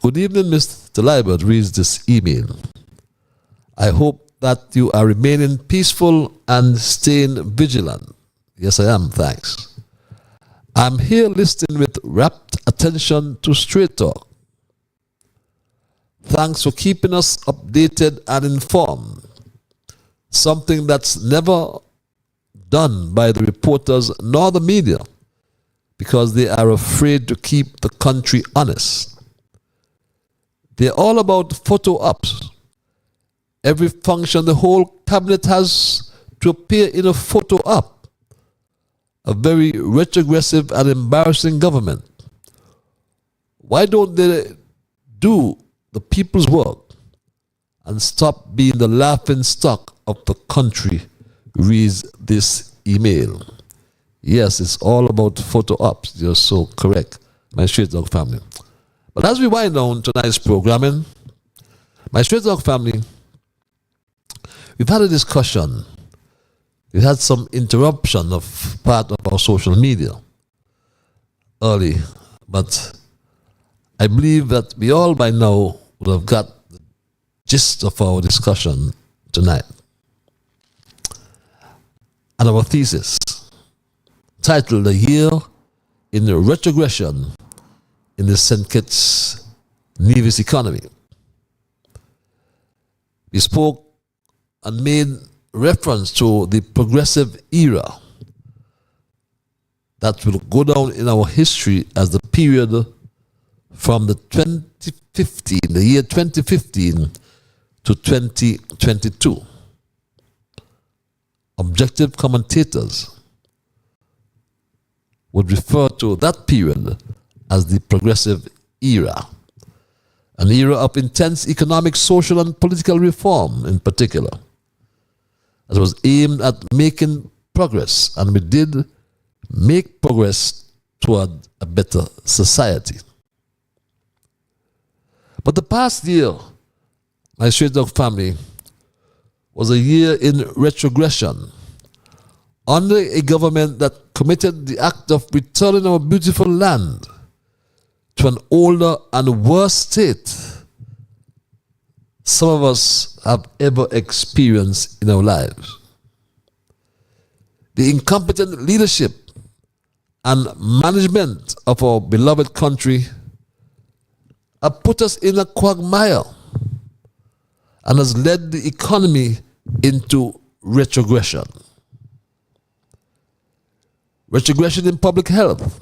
Good evening, Mr. Liburd reads this email. I hope that you are remaining peaceful and staying vigilant. Yes, I am, thanks. I'm here listening with rapt attention to Straight Talk. Thanks for keeping us updated and informed. Something that's never done by the reporters nor the media because they are afraid to keep the country honest. They're all about photo ops. Every function the whole cabinet has to appear in a photo op. A very retrogressive and embarrassing government. Why don't they do the people's work and stop being the laughing stock of the country? Reads this email. Yes, it's all about photo ops. You're so correct, my Straight Dog family. But as we wind down tonight's programming, my Straight Dog family, we've had a discussion. We've had some interruption of part of our social media early, but I believe that we all by now would have got the gist of our discussion tonight. And our thesis, titled A Year in the Retrogression in the St. Kitts Nevis Economy. We spoke and made reference to the progressive era, that will go down in our history as the period from the year 2015 to 2022. Objective commentators would refer to that period as the progressive era, an era of intense economic, social, and political reform in particular. It was aimed at making progress, and we did make progress toward a better society. But the past year, my Straight Dog family, was a year in retrogression under a government that committed the act of returning our beautiful land to an older and worse state some of us have ever experienced in our lives. The incompetent leadership and management of our beloved country have put us in a quagmire and has led the economy into retrogression. Retrogression in public health.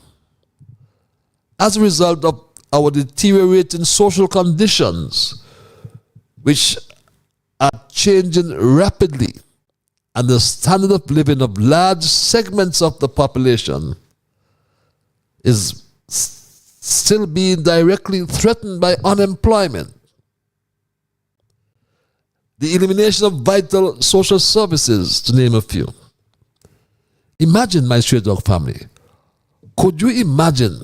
As a result of our deteriorating social conditions, which are changing rapidly, and the standard of living of large segments of the population is still being directly threatened by unemployment. The elimination of vital social services, to name a few. Imagine, my Straight Dog family, could you imagine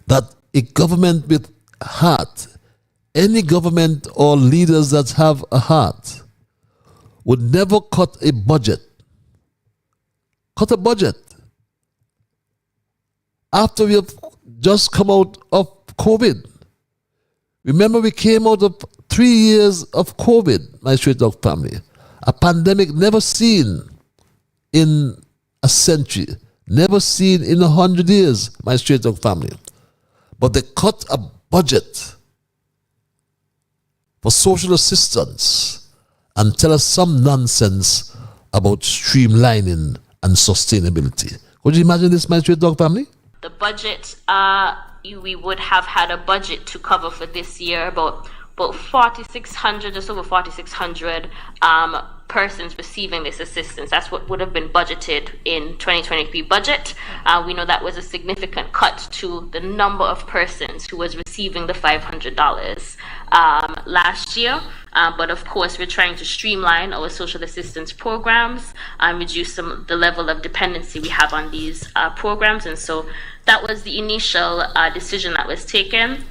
that a government with heart, any government or leaders that have a heart, would never cut a budget? Cut a budget. After we have just come out of COVID. Remember, we came out of 3 years of COVID, my Straight Dog family. A pandemic never seen in a century, never seen in 100 years, my Straight Dog family. But they cut a budget for social assistance and tell us some nonsense about streamlining and sustainability. Could you imagine this, my Straight Dog family? The budget, we would have had a budget to cover for this year about 4,600, just over 4,600 persons receiving this assistance. That's what would have been budgeted in 2023 budget. We know that was a significant cut to the number of persons who was receiving the $500 last year. But of course, we're trying to streamline our social assistance programs and reduce the level of dependency we have on these programs. And so that was the initial decision that was taken.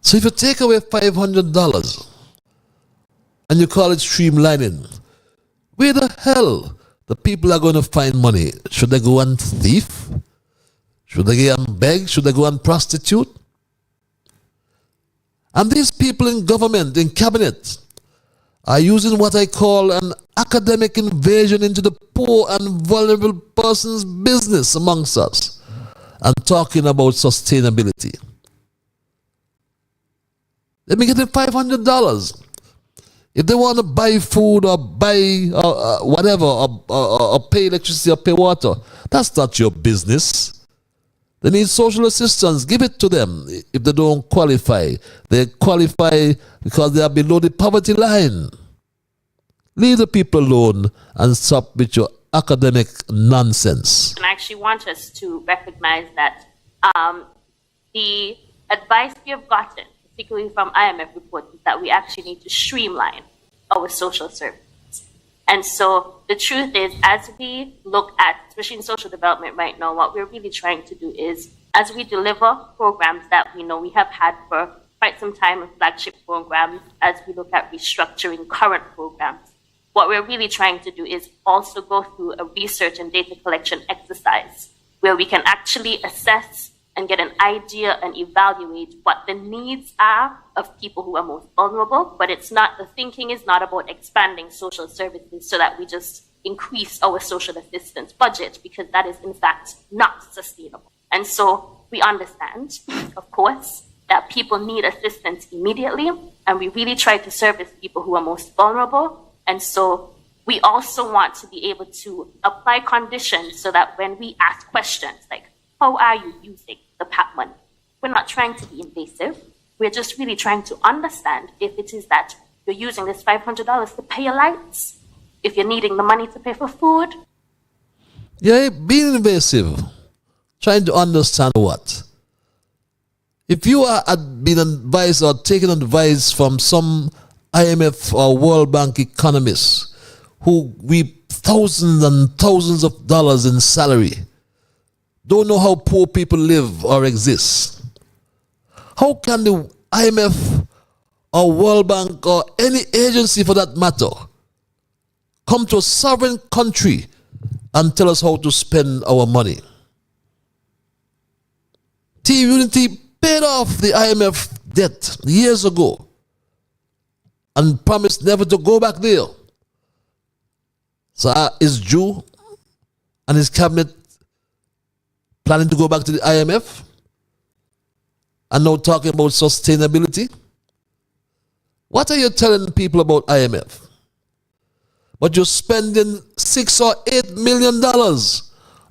So if you take away $500 and you call it streamlining, where the hell the people are going to find money? Should they go and thief? Should they go and beg? Should they go and prostitute? And these people in government, in cabinet, are using what I call an academic invasion into the poor and vulnerable person's business amongst us and talking about sustainability. Let me get them $500. If they want to buy food or buy whatever, or pay electricity or pay water, that's not your business. They need social assistance. Give it to them if they don't qualify. They qualify because they are below the poverty line. Leave the people alone and stop with your academic nonsense. And I actually want us to recognize that the advice we have gotten, particularly from IMF reports, is that we actually need to streamline our social services. And so the truth is, as we look at, especially in social development right now, what we're really trying to do is, as we deliver programs that we know we have had for quite some time, flagship programs, as we look at restructuring current programs, what we're really trying to do is also go through a research and data collection exercise where we can actually assess and get an idea and evaluate what the needs are of people who are most vulnerable. But it's not, the thinking is not about expanding social services so that we just increase our social assistance budget, because that is in fact not sustainable. And so we understand, of course, that people need assistance immediately, and we really try to service people who are most vulnerable. And so We also want to be able to apply conditions so that when we ask questions like, how are you using the PAP money? We're not trying to be invasive. We're just really trying to understand if it is that you're using this $500 to pay your lights, if you're needing the money to pay for food. Yeah, being invasive. Trying to understand what? If you are being advised or taking advice from some IMF or World Bank economists who reap thousands and thousands of dollars in salary, don't know how poor people live or exist, how can the IMF or World Bank or any agency for that matter come to a sovereign country and tell us how to spend our money? T-Unity paid off the IMF debt years ago and promised never to go back there. So is Jew and his cabinet planning to go back to the IMF and now talking about sustainability? What are you telling people about IMF? But you're spending $6 or $8 million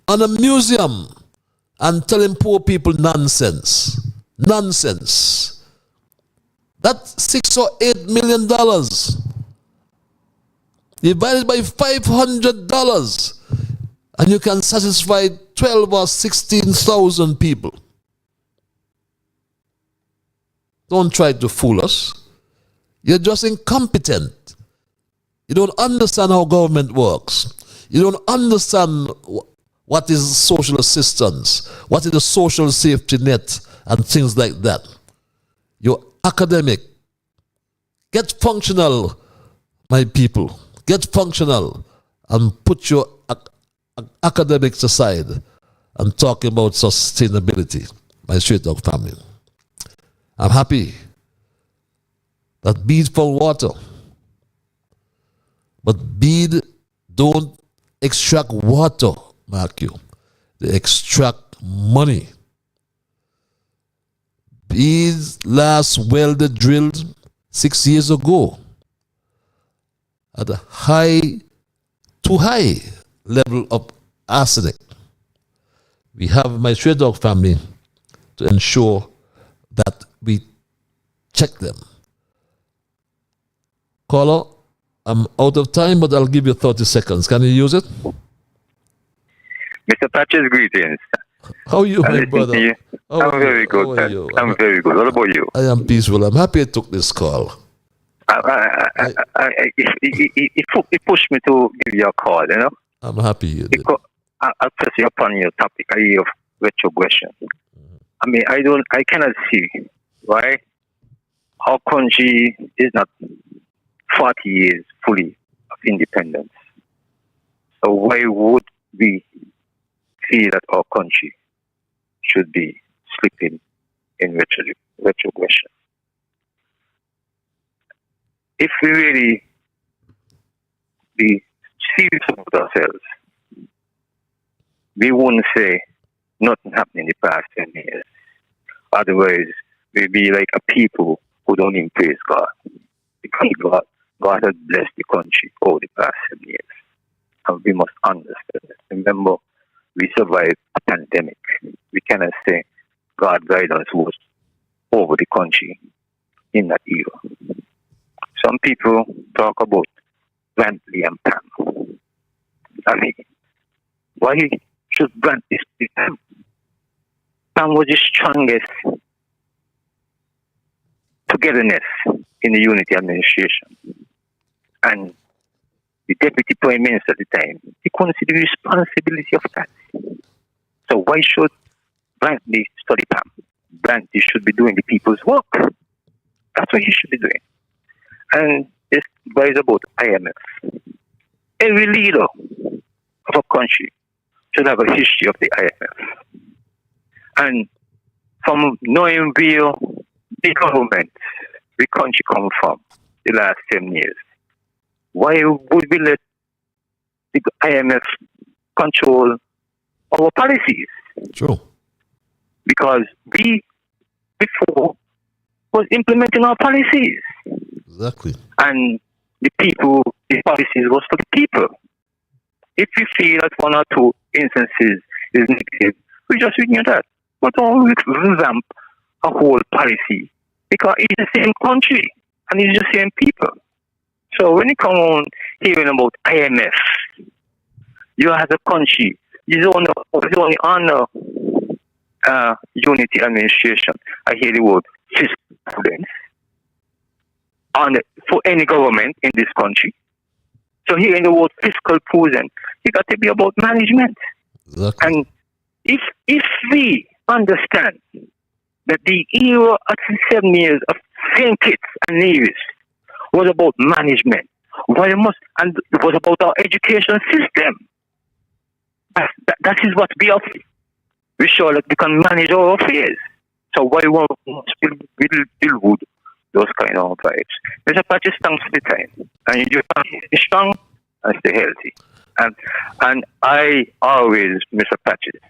on a museum and telling poor people nonsense. Nonsense. That's $6 or $8 million divided by $500, and you can satisfy 12 or 16,000 people. Don't try to fool us. You're just incompetent. You don't understand how government works. You don't understand what is social assistance, what is the social safety net, and things like that. You're academic. Get functional, my people. Get functional and put your academics aside and talk about sustainability, my straight dog family. I'm happy that bees found water, but bees don't extract water, mark you. They extract money. Bees last well they drilled 6 years ago at a too high level of arsenic. We have my stray dog family to ensure that we check them. Caller, I'm out of time, but I'll give you 30 seconds. Can you use it? Mr. Patches, greetings. How are you, my brother? I'm very good, sir. I'm very good. What about you? I am peaceful. I'm happy I took this call. It pushed me to give you a call, you know? I'm happy you did. I'll press you upon your topic of retrogression. I mean, I cannot see why our country is not 40 years fully of independence. So why would we feel that our country should be slipping in retrogression? If we really be serious about ourselves, we wouldn't say nothing happened in the past 10 years. Otherwise, we'd be like a people who don't even praise God. Because God has blessed the country over the past 7 years. And we must understand it. Remember, we survived a pandemic. We cannot say God's guidance was over the country in that era. Some people talk about Brantley and Pam. I mean, why should Brantley be Pam? Pam was the strongest togetherness in the unity administration. And the deputy prime minister at the time, he couldn't see the responsibility of that. So why should Brantley study Pam? Brantley should be doing the people's work. That's what he should be doing. And this is about IMF. Every leader of a country should have a history of the IMF. And from knowing where the government, the country come from the last 10 years, why would we let the IMF control our policies? True. Because we, before, was implementing our policies. Exactly. And the people, the policies was for the people. If we feel that one or two instances is negative, we just ignore that. But don't revamp a whole policy because it's the same country and it's the same people. So when you come on hearing about IMF, you as a country, it's only under unity administration. I hear the word fiscal prudence for any government in this country. So hearing the word fiscal prudence, it got to be about management. Exactly. And if we understand that the era of the 7 years of St. Kitts and Nevis was about management, and it was about our education system. That is what we are. We show that we can manage our affairs. So why won't we deal with those kind of vibes? Mr. Patches, thanks for the time. And you stay strong and stay healthy. And I always, Mr. Patches,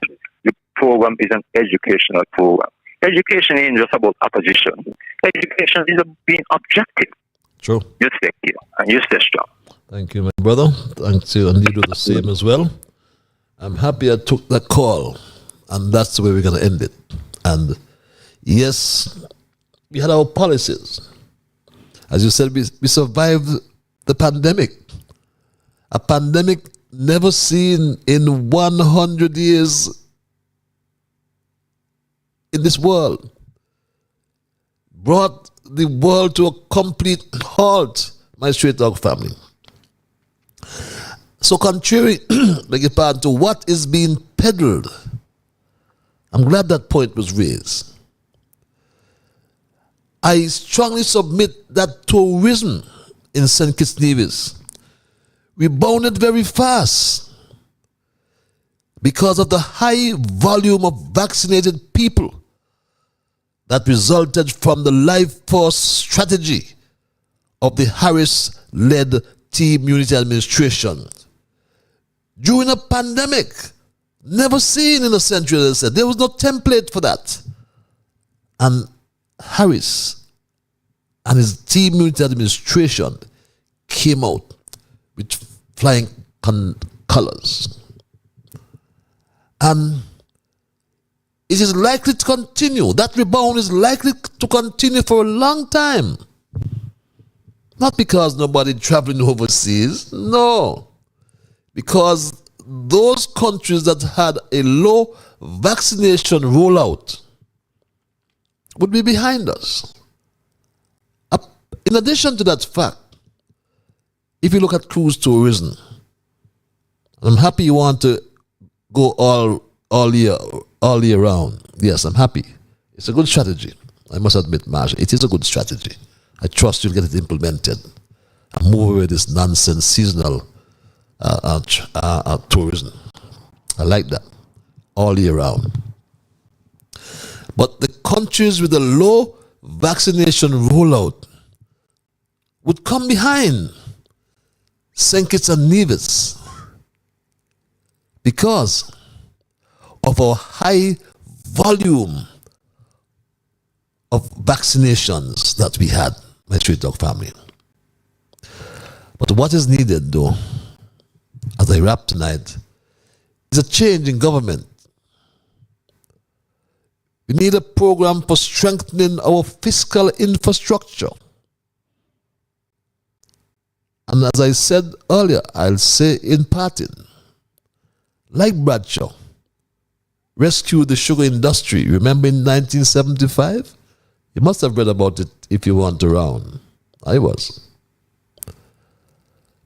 the program is an educational program. Education ain't just about opposition. Education is about being objective. True. You stay here and you stay strong. Thank you, my brother. Thanks you, and you do the same as well. I'm happy I took that call, and that's the way we're going to end it. And yes, we had our policies. As you said, we survived the pandemic. A pandemic never seen in 100 years in this world. Brought the world to a complete halt, my straight dog family. So contrary, beg your pardon, to what is being peddled, I'm glad that point was raised. I strongly submit that tourism in St. Kitts Nevis rebounded very fast because of the high volume of vaccinated people that resulted from the life force strategy of the Harris-led Team Unity Administration. During a pandemic, never seen in a century, as I said, there was no template for that. And Harris and his Team Unity Administration came out with flying colors. And it is likely to continue. That rebound is likely to continue for a long time. Not because nobody traveling overseas, no. Because those countries that had a low vaccination rollout would be behind us. In addition to that fact, if you look at cruise tourism, I'm happy you want to go all year round. Yes, I'm happy. It's a good strategy. I must admit, Marsh, it is a good strategy. I trust you'll get it implemented and move away this nonsense seasonal tourism. I like that. All year round. But the countries with a low vaccination rollout would come behind St. Kitts and Nevis because of our high volume of vaccinations that we had, my street dog family. But what is needed, though, as I wrap tonight, is a change in government. We need a program for strengthening our fiscal infrastructure. And as I said earlier, I'll say in parting, like Bradshaw, rescued the sugar industry. Remember in 1975? You must have read about it if you weren't around. I was.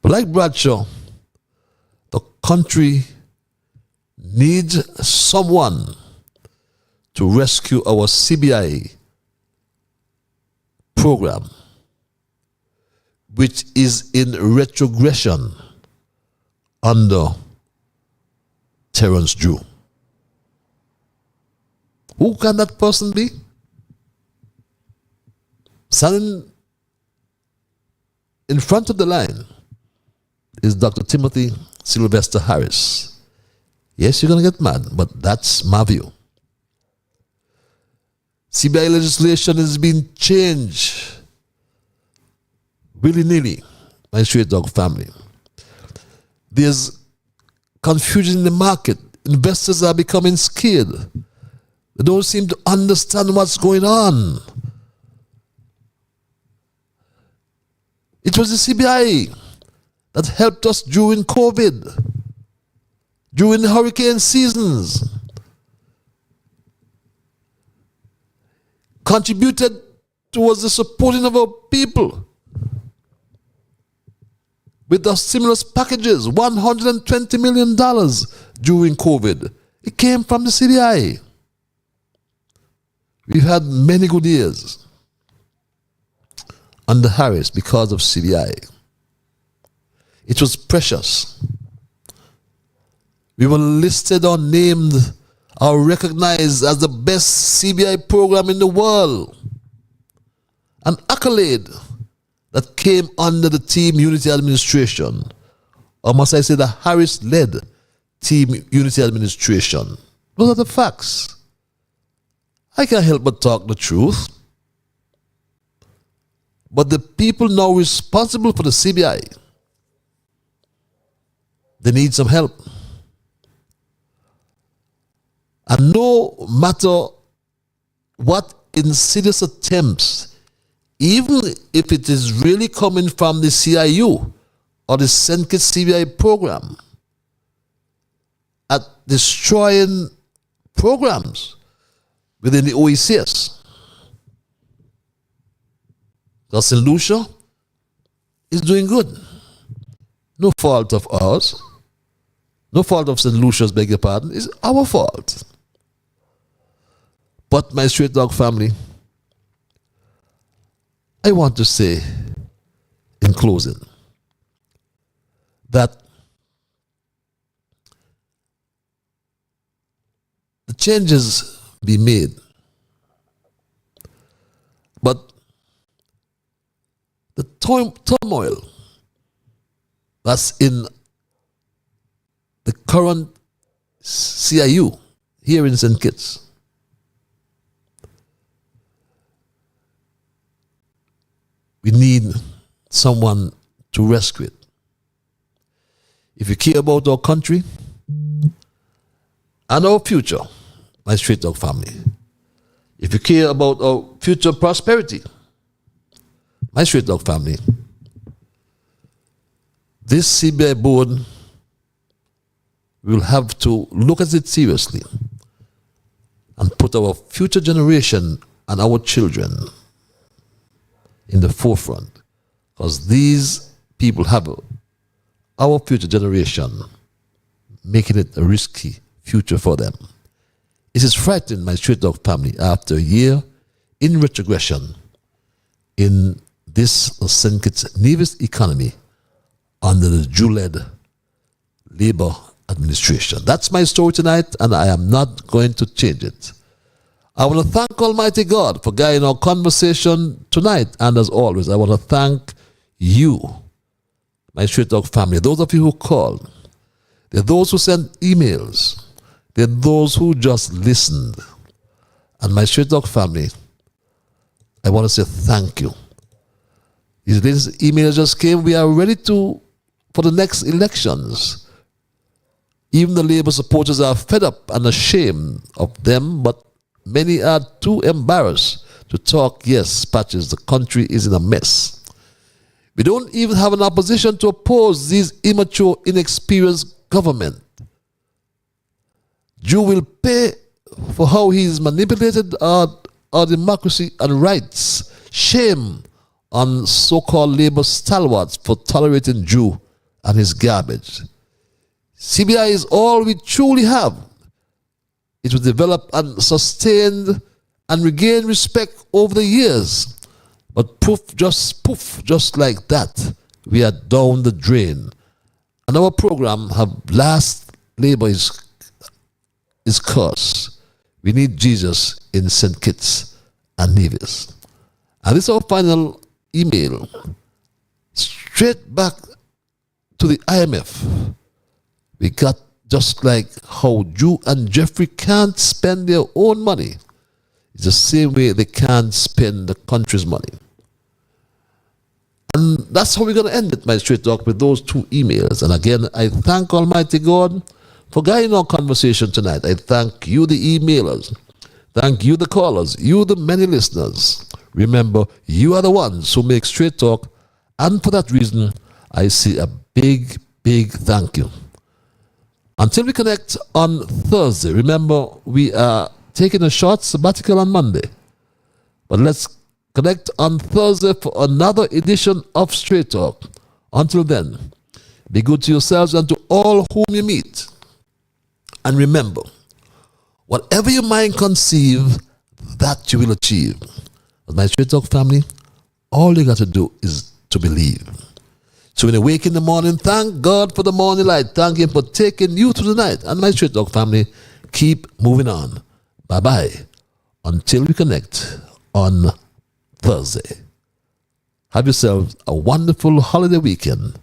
But like Bradshaw, the country needs someone to rescue our CBI program, which is in retrogression under Terence Drew. Who can that person be? Standing in front of the line is Dr. Timothy Sylvester Harris. Yes, you're going to get mad, but that's my view. CBI legislation is being changed willy-nilly my straight dog family. There's confusion in the market. Investors are becoming scared. They don't seem to understand what's going on. It was the CBI that helped us during COVID, during the hurricane seasons, contributed towards the supporting of our people with the stimulus packages, $120 million during COVID. It came from the CBI. We've had many good years under Harris because of CBI. It was precious. We were listed or named or recognized as the best CBI program in the world. An accolade that came under the Team Unity Administration, or must I say the Harris-led Team Unity Administration. Those are the facts. I can't help but talk the truth. But the people now responsible for the CBI, they need some help. And no matter what insidious attempts, even if it is really coming from the CIU or the St. Kitts CBI program, at destroying programs within the OECS. Because St. Lucia is doing good. No fault of ours. No fault of St. Lucia's, beg your pardon. It's our fault. But my straight dog family, I want to say in closing that the changes be made, but the turmoil that's in the current CIU here in St. Kitts, we need someone to rescue it. If you care about our country and our future, my straight dog family, if you care about our future prosperity, my straight dog family, this CBI board will have to look at it seriously and put our future generation and our children in the forefront, because these people have our future generation, making it a risky future for them. It is frightening, my straight dog family, after a year in retrogression in this St. Kitts Nevis economy under the Jew-led Labour administration. That's my story tonight, and I am not going to change it. I want to thank Almighty God for guiding our conversation tonight, and as always, I want to thank you, my straight dog family, those of you who called. There are those who sent emails. There are those who just listened. And my straight dog family, I want to say thank you. These latest emails just came. We are ready for the next elections. Even the Labour supporters are fed up and ashamed of them, but many are too embarrassed to talk. Yes, patches, the country is in a mess. We don't even have an opposition to oppose these immature, inexperienced government. Jew will pay for how he's manipulated our democracy and rights. Shame on so-called Labour stalwarts for tolerating Jew and his garbage. CBI is all we truly have. It was developed and sustained and regained respect over the years. But poof, just like that, we are down the drain. And our program have last Labour is cursed. We need Jesus in St. Kitts and Nevis. And this is our final email. Straight back to the IMF. We got just like how Drew and Jeffrey can't spend their own money. It's the same way they can't spend the country's money. And that's how we're going to end it, my straight talk, with those 2 emails. And again, I thank Almighty God for guiding our conversation tonight. I thank you, the emailers. Thank you, the callers. You, the many listeners. Remember, you are the ones who make straight talk. And for that reason, I say a big, big thank you. Until we connect on Thursday, remember, we are taking a short sabbatical on Monday. But let's connect on Thursday for another edition of Straight Talk. Until then, be good to yourselves and to all whom you meet. And remember, whatever your mind conceive, that you will achieve. But my Straight Talk family, all you got to do is to believe. So when you wake in the morning, thank God for the morning light. Thank Him for taking you through the night. And my Straight Talk family, keep moving on. Bye-bye. Until we connect on Thursday. Have yourselves a wonderful holiday weekend.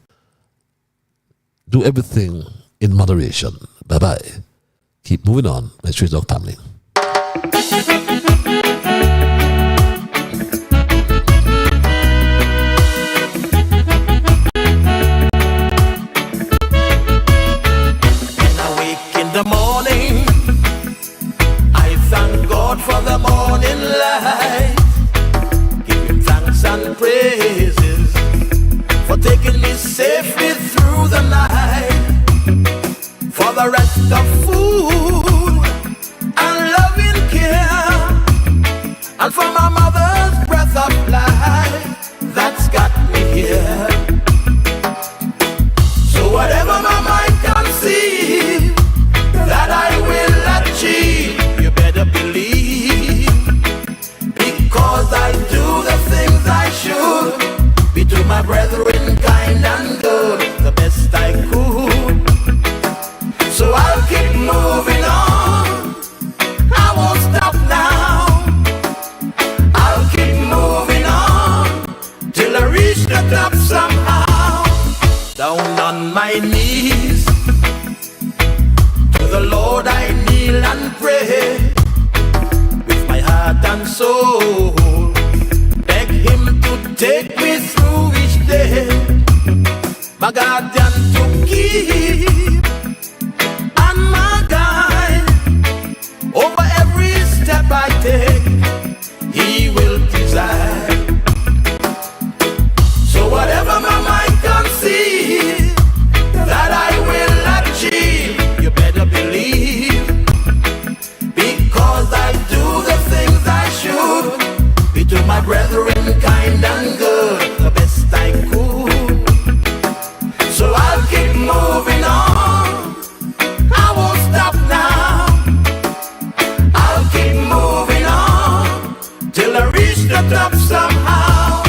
Do everything in moderation. Bye-bye. Keep moving on, my Straight Talk family. The morning, I thank God for the morning light. Give Him thanks and praises for taking me safely through the night. For the rest of food and loving care, and for my mother's breath of life that's got me here. So whatever my mind conceives, that I will achieve, you better believe, because I do the things I should, be to my brethren kind and good, the best I could. So I'll keep moving on, I won't stop now. I'll keep moving on till I reach the top somehow. Down on my knees, the Lord I kneel and pray, with my heart and soul, beg Him to take me through each day, my guardian to keep and my guide, over every step I take, He will preside. So whatever my mind conceives, that I will achieve, you better believe, because I do the things I should, be to my brethren kind and good, the best I could. So I'll keep moving on, I won't stop now. I'll keep moving on till I reach the top somehow.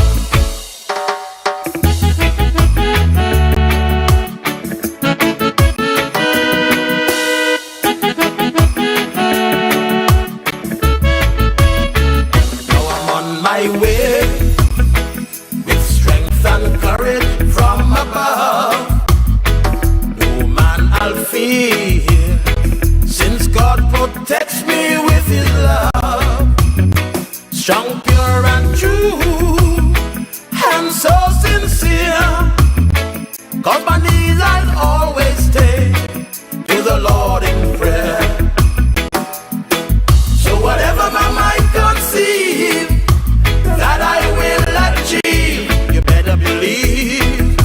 My way, with strength and courage from above, no man I'll fear, since God protects me with His love. Strong, pure and true, and so sincere, 'cause my knees I'll always stay to the Lord in prayer. So whatever my mind conceives, that I will achieve, you better believe,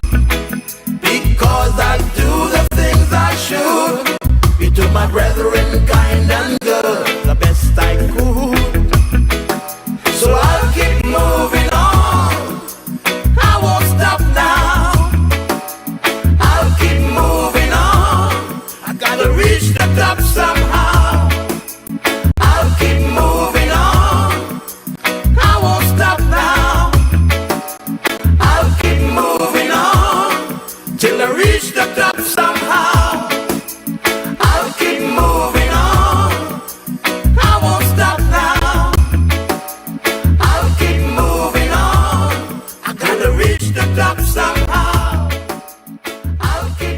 because I do the things I should, be to my brethren kind and good, the best I could. So I'll keep moving on, I won't stop now. I'll keep moving on, I gotta reach the top somehow. I'll keep moving on, I won't stop now. I'll keep moving on till I reach the top.